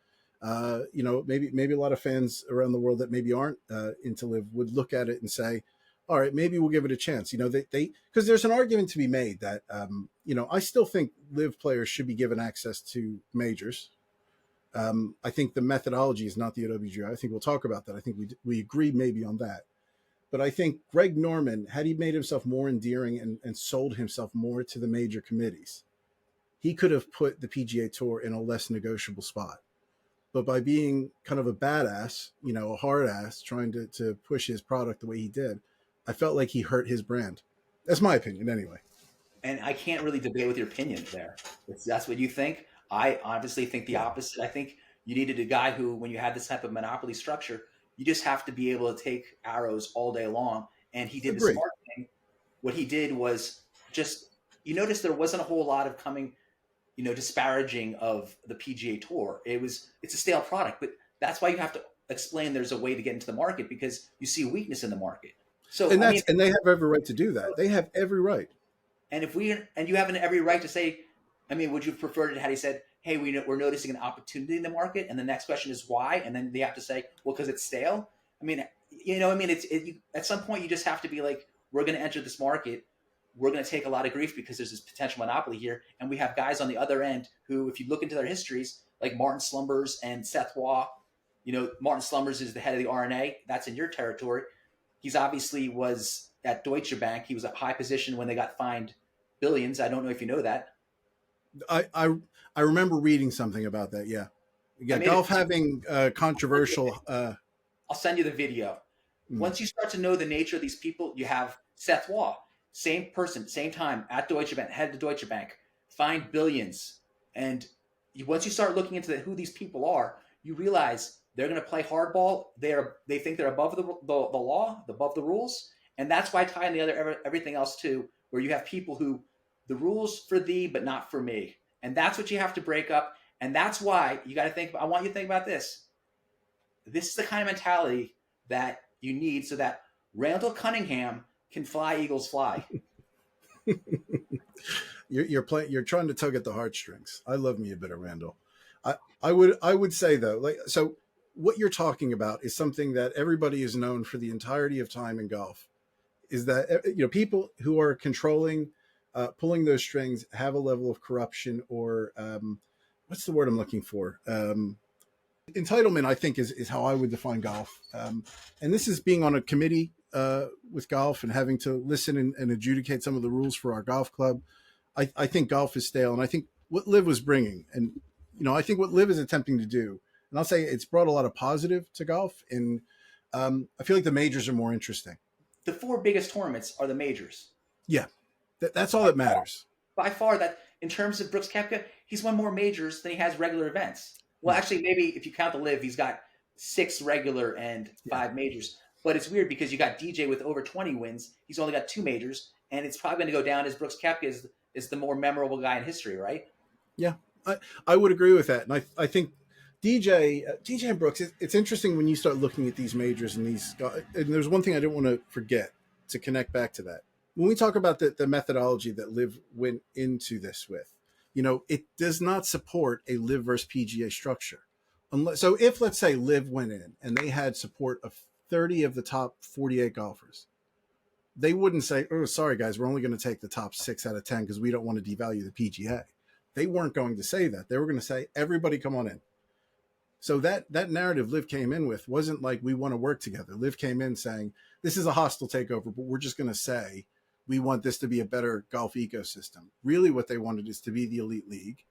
maybe a lot of fans around the world that maybe aren't into Liv would look at it and say, all right, maybe we'll give it a chance. They because there's an argument to be made that I still think Liv players should be given access to majors. I think the methodology is not the OWGR. I think we'll talk about that. I think we agree maybe on that. But I think Greg Norman, had he made himself more endearing and sold himself more to the major committees, he could have put the PGA Tour in a less negotiable spot. But by being kind of a badass, a hard ass, trying to push his product the way he did, I felt like he hurt his brand. That's my opinion anyway. And I can't really debate with your opinion there. That's what you think. I obviously think the opposite. I think you needed a guy who, when you had this type of monopoly structure, you just have to be able to take arrows all day long. And he did the smart thing. What he did was just, you notice there wasn't a whole lot of disparaging of the PGA Tour. It's a stale product, but that's why you have to explain there's a way to get into the market, because you see weakness in the market. So and they have every right to do that. They have every right. And you have every right to say, would you have preferred it had he said, hey, we're noticing an opportunity in the market, and the next question is why, and then they have to say, well, because it's stale. At some point you just have to be like, we're going to enter this market. We're going to take a lot of grief because there's this potential monopoly here, and we have guys on the other end who, if you look into their histories, like Martin Slumbers and Seth Waugh. Martin Slumbers is the head of the RNA. That's in your territory. He's obviously was at Deutsche Bank. He was a high position when they got fined billions. I don't know if you know that. I remember reading something about that. Yeah. Golf having controversial. I'll send you the video. Once you start to know the nature of these people, you have Seth Waugh, same person, same time at Deutsche Bank, head of Deutsche Bank, fined billions. And once you start looking into who these people are, you realize they're going to play hardball. They think they're above the law, above the rules, and that's why I tie in everything else too, where you have people who the rules for thee but not for me, and that's what you have to break up. And that's why you got to think. I want you to think about this. This is the kind of mentality that you need so that Randall Cunningham can fly Eagles fly. You're trying to tug at the heartstrings. I love me a bit of Randall. I would say though, so what you're talking about is something that everybody has known for the entirety of time in golf, is that people who are controlling, pulling those strings have a level of corruption or what's the word I'm looking for? Entitlement, I think, is how I would define golf. And this is being on a committee with golf and having to listen and adjudicate some of the rules for our golf club. I think golf is stale, and I think what Liv was bringing, and I think what Liv is attempting to do, and I'll say it's brought a lot of positive to golf, and I feel like the majors are more interesting. The 4 biggest tournaments are the majors. Yeah, that's all that matters. By far, that in terms of Brooks Koepka, he's won more majors than he has regular events. Well, actually, maybe if you count the LIV, he's got 6 regular and 5 majors. But it's weird because you got DJ with over 20 wins. He's only got 2 majors, and it's probably going to go down as Brooks Koepka is the more memorable guy in history, right? Yeah, I would agree with that. And I think DJ and Brooks, it's interesting when you start looking at these majors and and there's one thing I didn't want to forget to connect back to that. When we talk about the methodology that LIV went into this with, it does not support a LIV versus PGA structure. So if, let's say, LIV went in and they had support of 30 of the top 48 golfers, they wouldn't say, oh, sorry, guys, we're only going to take the top 6 out of 10 because we don't want to devalue the PGA. They weren't going to say that. They were going to say, everybody come on in. So that narrative LIV came in with wasn't like we want to work together. LIV came in saying, this is a hostile takeover, but we're just going to say we want this to be a better golf ecosystem. Really what they wanted is to be the elite league.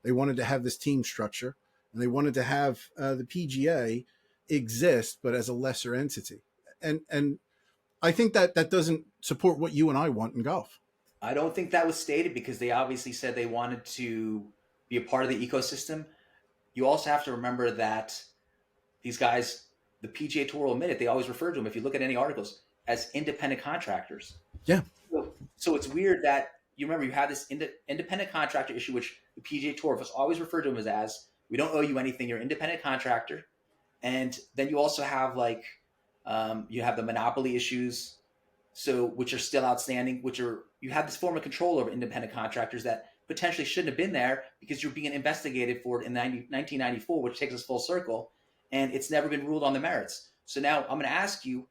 They wanted to have this team structure, and they wanted to have the PGA exist, but as a lesser entity. And I think that doesn't support what you and I want in golf. I don't think that was stated because they obviously said they wanted to be a part of the ecosystem. You also have to remember that these guys, the PGA Tour will admit it, they always refer to them, if you look at any articles, as independent contractors. Yeah. So it's weird that you remember you have this independent contractor issue, which the PGA Tour has always referred to them as we don't owe you anything, you're an independent contractor. And then you also have like you have the monopoly issues, so which are still outstanding, which are you have this form of control over independent contractors that potentially shouldn't have been there because you're being investigated for it in 1994, which takes us full circle, and it's never been ruled on the merits. So now I'm going to ask you,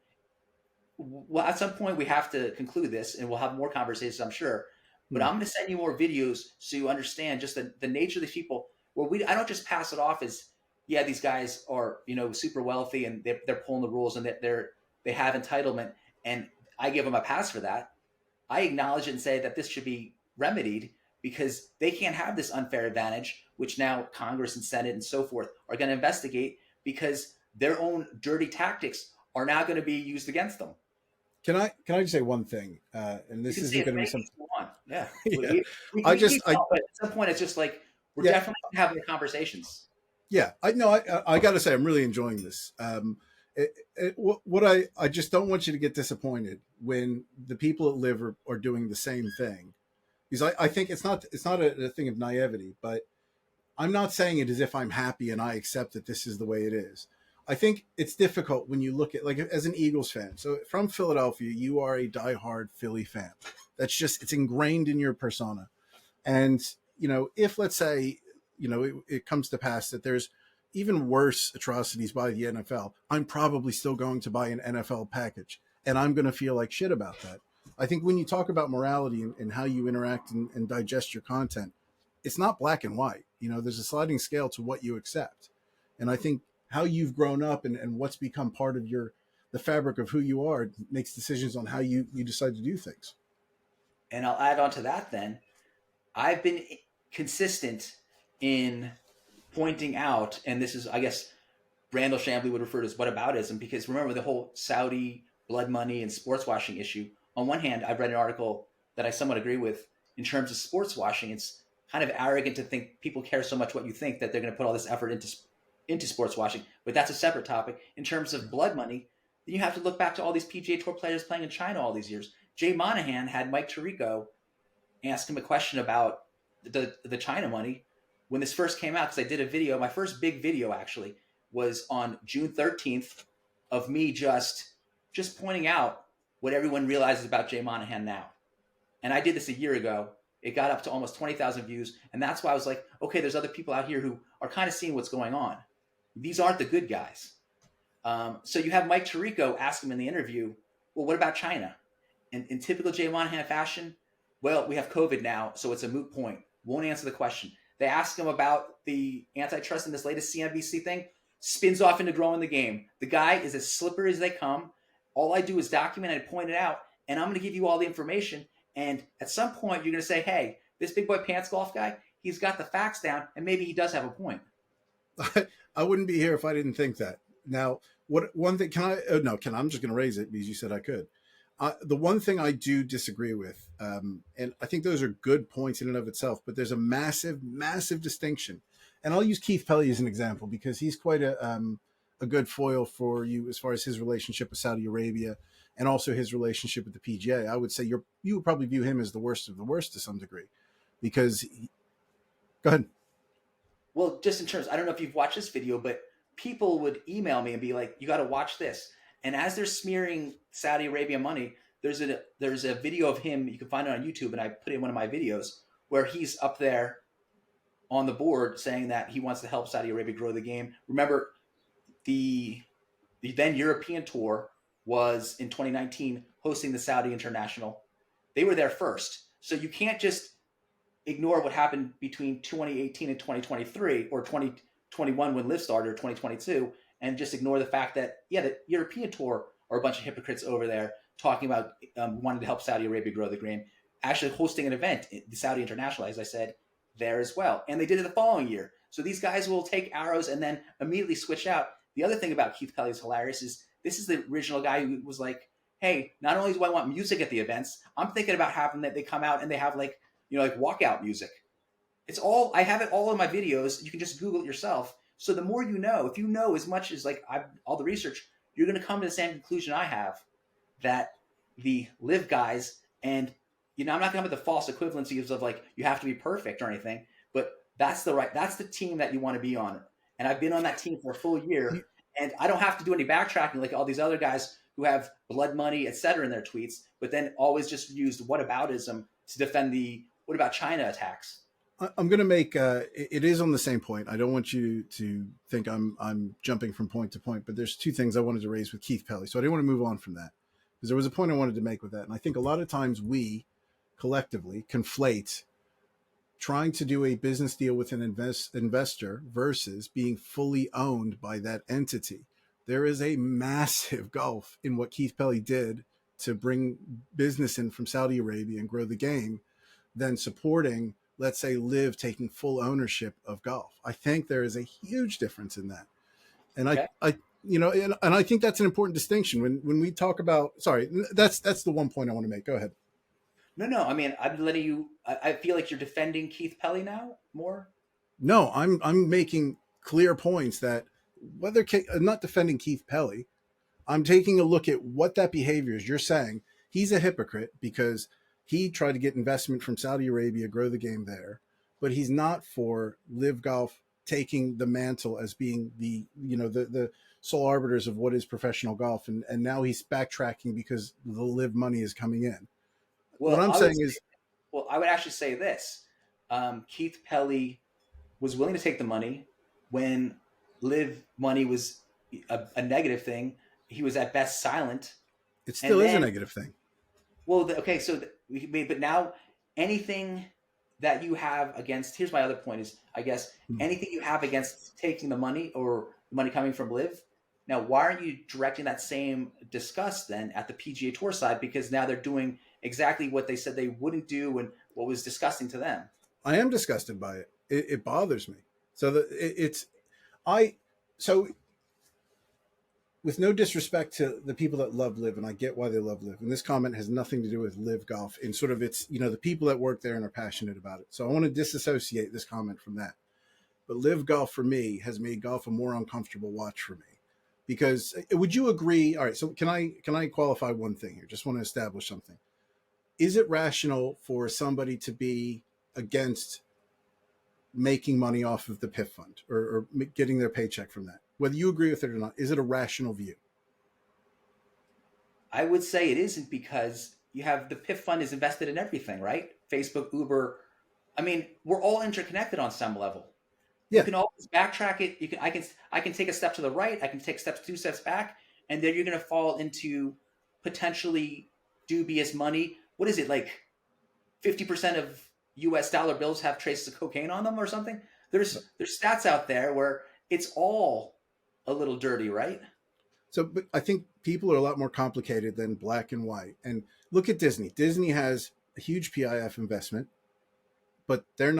well, at some point we have to conclude this, and we'll have more conversations, I'm sure. But I'm going to send you more videos so you understand just the nature of these people. Where I don't just pass it off as, yeah, these guys are super wealthy and they're pulling the rules and that they have entitlement, and I give them a pass for that. I acknowledge it and say that this should be remedied because they can't have this unfair advantage, which now Congress and Senate and so forth are going to investigate because their own dirty tactics are now going to be used against them. Can I just say one thing? And this isn't going to be something. Yeah. Yeah. But at some point, it's just like we're definitely having the conversations. Yeah, I got to say, I'm really enjoying this. What I just don't want you to get disappointed when the people at LIV are doing the same thing, because I think it's not a thing of naivety, but I'm not saying it as if I'm happy and I accept that this is the way it is. I think it's difficult when you look at, like, as an Eagles fan. So from Philadelphia, you are a diehard Philly fan. That's just, it's ingrained in your persona. And, if let's say, it comes to pass that there's even worse atrocities by the NFL, I'm probably still going to buy an NFL package, and I'm going to feel like shit about that. I think when you talk about morality and how you interact and digest your content, it's not black and white. There's a sliding scale to what you accept. And I think how you've grown up and what's become part of the fabric of who you are makes decisions on how you decide to do things. And I'll add on to that then. I've been consistent in pointing out, and this is, I guess, Brandel Chambly would refer to as whataboutism, because remember the whole Saudi blood money and sports washing issue. On one hand, I've read an article that I somewhat agree with in terms of sports washing. It's kind of arrogant to think people care so much what you think that they're going to put all this effort into sports washing, but that's a separate topic. In terms of blood money, then you have to look back to all these PGA Tour players playing in China all these years. Jay Monahan had Mike Tirico ask him a question about the China money when this first came out, because I did a video. My first big video actually was on June 13th of me just pointing out what everyone realizes about Jay Monahan now. And I did this a year ago. It got up to almost 20,000 views. And that's why I was like, okay, there's other people out here who are kind of seeing what's going on. These aren't the good guys. So you have Mike Tirico ask him in the interview, well, what about China? And in typical Jay Monahan fashion, well, we have COVID now, so it's a moot point. Won't answer the question. They ask him about the antitrust in this latest CNBC thing, spins off into growing the game. The guy is as slippery as they come. All I do is document and point it out, and I'm going to give you all the information. And at some point, you're going to say, hey, this big boy pants golf guy, he's got the facts down, and maybe he does have a point. I wouldn't be here if I didn't think that. Now, one thing, I'm just going to raise it because you said I could. The one thing I do disagree with, and I think those are good points in and of itself, but there's a massive, massive distinction. And I'll use Keith Pelley as an example because he's quite a good foil for you as far as his relationship with Saudi Arabia and also his relationship with the PGA. I would say you would probably view him as the worst of the worst to some degree because go ahead. Well, just in terms, I don't know if you've watched this video, but people would email me and be like, you got to watch this. And as they're smearing Saudi Arabia money, there's a video of him, you can find it on YouTube, and I put it in one of my videos, where he's up there on the board saying that he wants to help Saudi Arabia grow the game. Remember, the then European Tour was in 2019 hosting the Saudi International. They were there first. So you can't just ignore what happened between 2018 and 2023 or 2021 when LIV started or 2022 and just ignore the fact that, the European Tour are a bunch of hypocrites over there talking about wanting to help Saudi Arabia grow the game, actually hosting an event, the Saudi International, as I said, there as well. And they did it the following year. So these guys will take arrows and then immediately switch out. The other thing about Keith Pelley is hilarious is this is the original guy who was like, hey, not only do I want music at the events, I'm thinking about having that they come out and they have like walkout music. It's all, I have it all in my videos. You can just Google it yourself. So the more you know, if you know as much as like all the research, you're going to come to the same conclusion I have, that the live guys, and I'm not going to have the false equivalencies of like you have to be perfect or anything, but that's the team that you want to be on. And I've been on that team for a full year, and I don't have to do any backtracking like all these other guys who have blood money, et cetera, in their tweets, but then always just used whataboutism to defend the what about China attacks. I'm going to make it is on the same point. I don't want you to think I'm jumping from point to point, but there's two things I wanted to raise with Keith Pelly. So I didn't want to move on from that because there was a point I wanted to make with that. And I think a lot of times we collectively conflate trying to do a business deal with an investor versus being fully owned by that entity. There is a massive gulf in what Keith Pelly did to bring business in from Saudi Arabia and grow the game than supporting, let's say, LIV taking full ownership of golf. I think there is a huge difference in that. And Okay. and I think that's an important distinction when we talk about, sorry, that's the one point I want to make. Go ahead. No. I mean, I'm letting you. I feel like you're defending Keith Pelly now more. No, I'm making clear points that whether I'm not defending Keith Pelly, I'm taking a look at what that behavior is. You're saying he's a hypocrite because he tried to get investment from Saudi Arabia, grow the game there, but he's not for LIV Golf taking the mantle as being the sole arbiters of what is professional golf, and now he's backtracking because the LIV money is coming in. What Well, I'm saying is, I would actually say this: Keith Pelly was willing to take the money when LIV money was a negative thing. He was at best silent. it still And is a then, negative thing. well, okay, so but now anything that you have against, here's my other point is, I guess, anything you have against taking the money or the money coming from LIV, now why aren't you directing that same disgust then at the PGA Tour side? Because now they're doing exactly what they said they wouldn't do and what was disgusting to them. I am disgusted by it. It bothers me. So so with no disrespect to the people that love LIV, and I get why they love LIV, and this comment has nothing to do with LIV Golf and sort of it's, the people that work there and are passionate about it. So I want to disassociate this comment from that. But LIV Golf for me has made golf a more uncomfortable watch for me. Because would you agree? All right, so can I qualify one thing here? Just want to establish something. Is it rational for somebody to be against making money off of the PIF fund or getting their paycheck from that? Whether you agree with it or not, is it a rational view? I would say it isn't, because you have the PIF fund is invested in everything, right? Facebook, Uber. I mean, we're all interconnected on some level. Yeah. You can always backtrack it. I can take a step to the right. I can take two steps back, and then you're going to fall into potentially dubious money. What is it, like 50% of U.S. dollar bills have traces of cocaine on them or something? There's stats out there where it's all a little dirty, right? So, but I think people are a lot more complicated than black and white. And look at Disney. Disney has a huge PIF investment, but they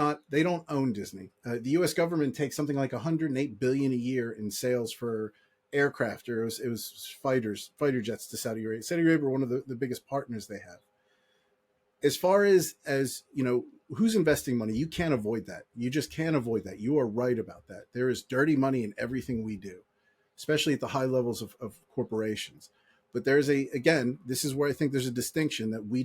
don't own Disney. The U.S. government takes something like 108 billion a year in sales for aircraft, or it was fighter jets to Saudi Arabia. Saudi Arabia are one of the biggest partners they have. As far as who's investing money, you can't avoid that. You just can't avoid that. You are right about that. There is dirty money in everything we do, especially at the high levels of corporations. But there's this is where I think there's a distinction that we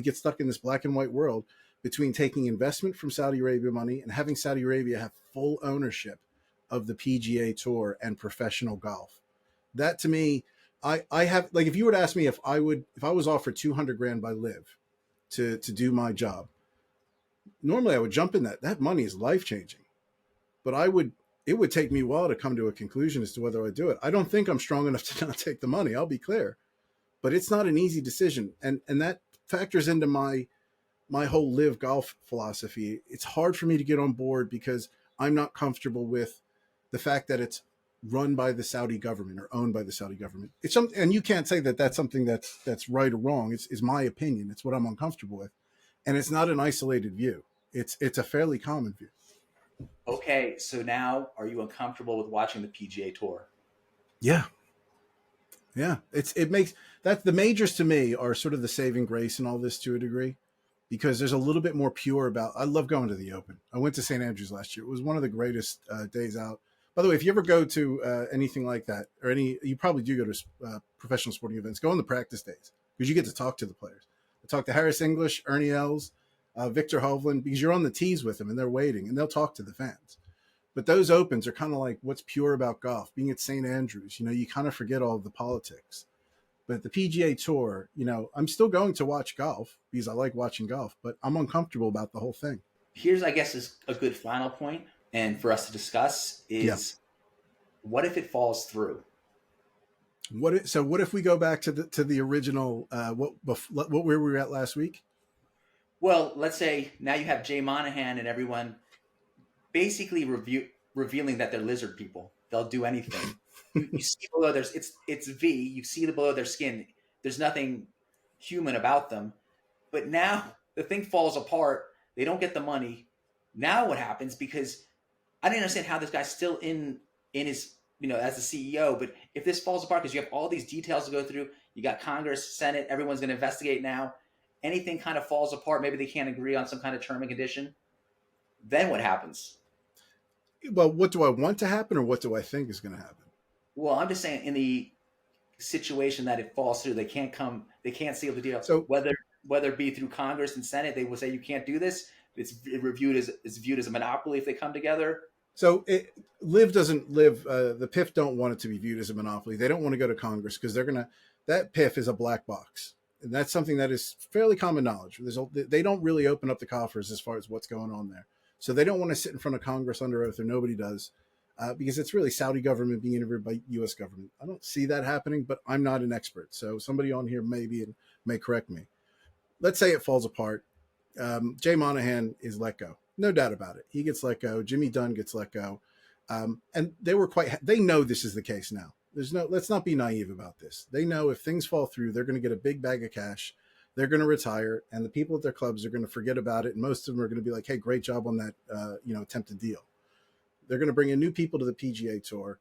get stuck in this black and white world between taking investment from Saudi Arabia money and having Saudi Arabia have full ownership of the PGA Tour and professional golf. That to me, I have, like, if you were to ask me if I was offered 200 grand by LIV to do my job, normally I would jump in that. That money is life changing, but it would take me a while to come to a conclusion as to whether I do it. I don't think I'm strong enough to not take the money. I'll be clear, but it's not an easy decision. And that factors into my whole LIV golf philosophy. It's hard for me to get on board because I'm not comfortable with the fact that it's run by the Saudi government or owned by the Saudi government. It's something, and you can't say that that's something that's right or wrong. It's my opinion. It's what I'm uncomfortable with. And it's not an isolated view. It's a fairly common view. Okay, so now are you uncomfortable with watching the PGA Tour? Yeah. It makes that the majors to me are sort of the saving grace in all this to a degree, because there's a little bit more pure about. I love going to the Open. I went to St. Andrews last year. It was one of the greatest days out By the way, if you ever go to anything like that, or you probably do go to professional sporting events, go on the practice days because you get to talk to the players. I talk to Harris English, Ernie Els, Victor Hovland, because you're on the tees with them and they're waiting and they'll talk to the fans. But those opens are kind of like what's pure about golf. Being at St. Andrews, you kind of forget all of the politics. But the PGA Tour, I'm still going to watch golf because I like watching golf, but I'm uncomfortable about the whole thing. Here's, I guess, is a good final point, and for us to discuss is what if it falls through? What if we go back to the original what where we were at last week? Well, let's say now you have Jay Monahan and everyone basically revealing that they're lizard people. They'll do anything. You see below it's V. You see the below their skin. There's nothing human about them. But now the thing falls apart. They don't get the money. Now what happens? Because I didn't understand how this guy's still in his as the CEO. But if this falls apart because you have all these details to go through, you got Congress, Senate, everyone's going to investigate now. Anything kind of falls apart. Maybe they can't agree on some kind of term and condition. Then what happens? Well, what do I want to happen, or what do I think is going to happen? Well, I'm just saying in the situation that it falls through, they can't seal the deal. So whether it be through Congress and Senate, they will say you can't do this. It's viewed as a monopoly if they come together. So LIV doesn't live. The PIF don't want it to be viewed as a monopoly. They don't want to go to Congress because that PIF is a black box, and that's something that is fairly common knowledge. They don't really open up the coffers as far as what's going on there. So they don't want to sit in front of Congress under oath, or nobody does, because it's really Saudi government being interviewed by U.S. government. I don't see that happening, but I'm not an expert. So somebody on here may correct me. Let's say it falls apart. Jay Monahan is let go. No doubt about it. He gets let go. Jimmy Dunn gets let go. And they know this is the case now. Let's not be naive about this. They know if things fall through, they're going to get a big bag of cash. They're going to retire, and the people at their clubs are going to forget about it. And most of them are going to be like, hey, great job on that, attempted deal. They're going to bring in new people to the PGA Tour.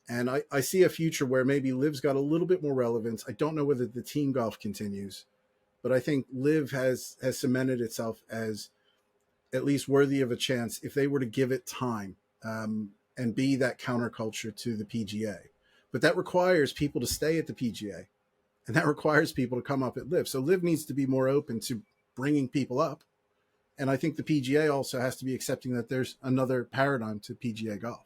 And I see a future where maybe LIV's got a little bit more relevance. I don't know whether the team golf continues, but I think LIV has cemented itself as at least worthy of a chance if they were to give it time and be that counterculture to the PGA. But that requires people to stay at the PGA, and that requires people to come up at LIV. So LIV needs to be more open to bringing people up. And I think the PGA also has to be accepting that there's another paradigm to PGA golf.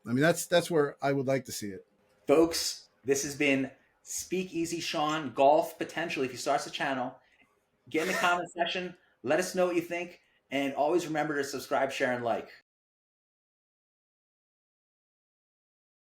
I mean, that's where I would like to see it. Folks, this has been Speak Easy Sean, Golf Potential. If he starts the channel, get in the comment section. Let us know what you think. And always remember to subscribe, share, and like.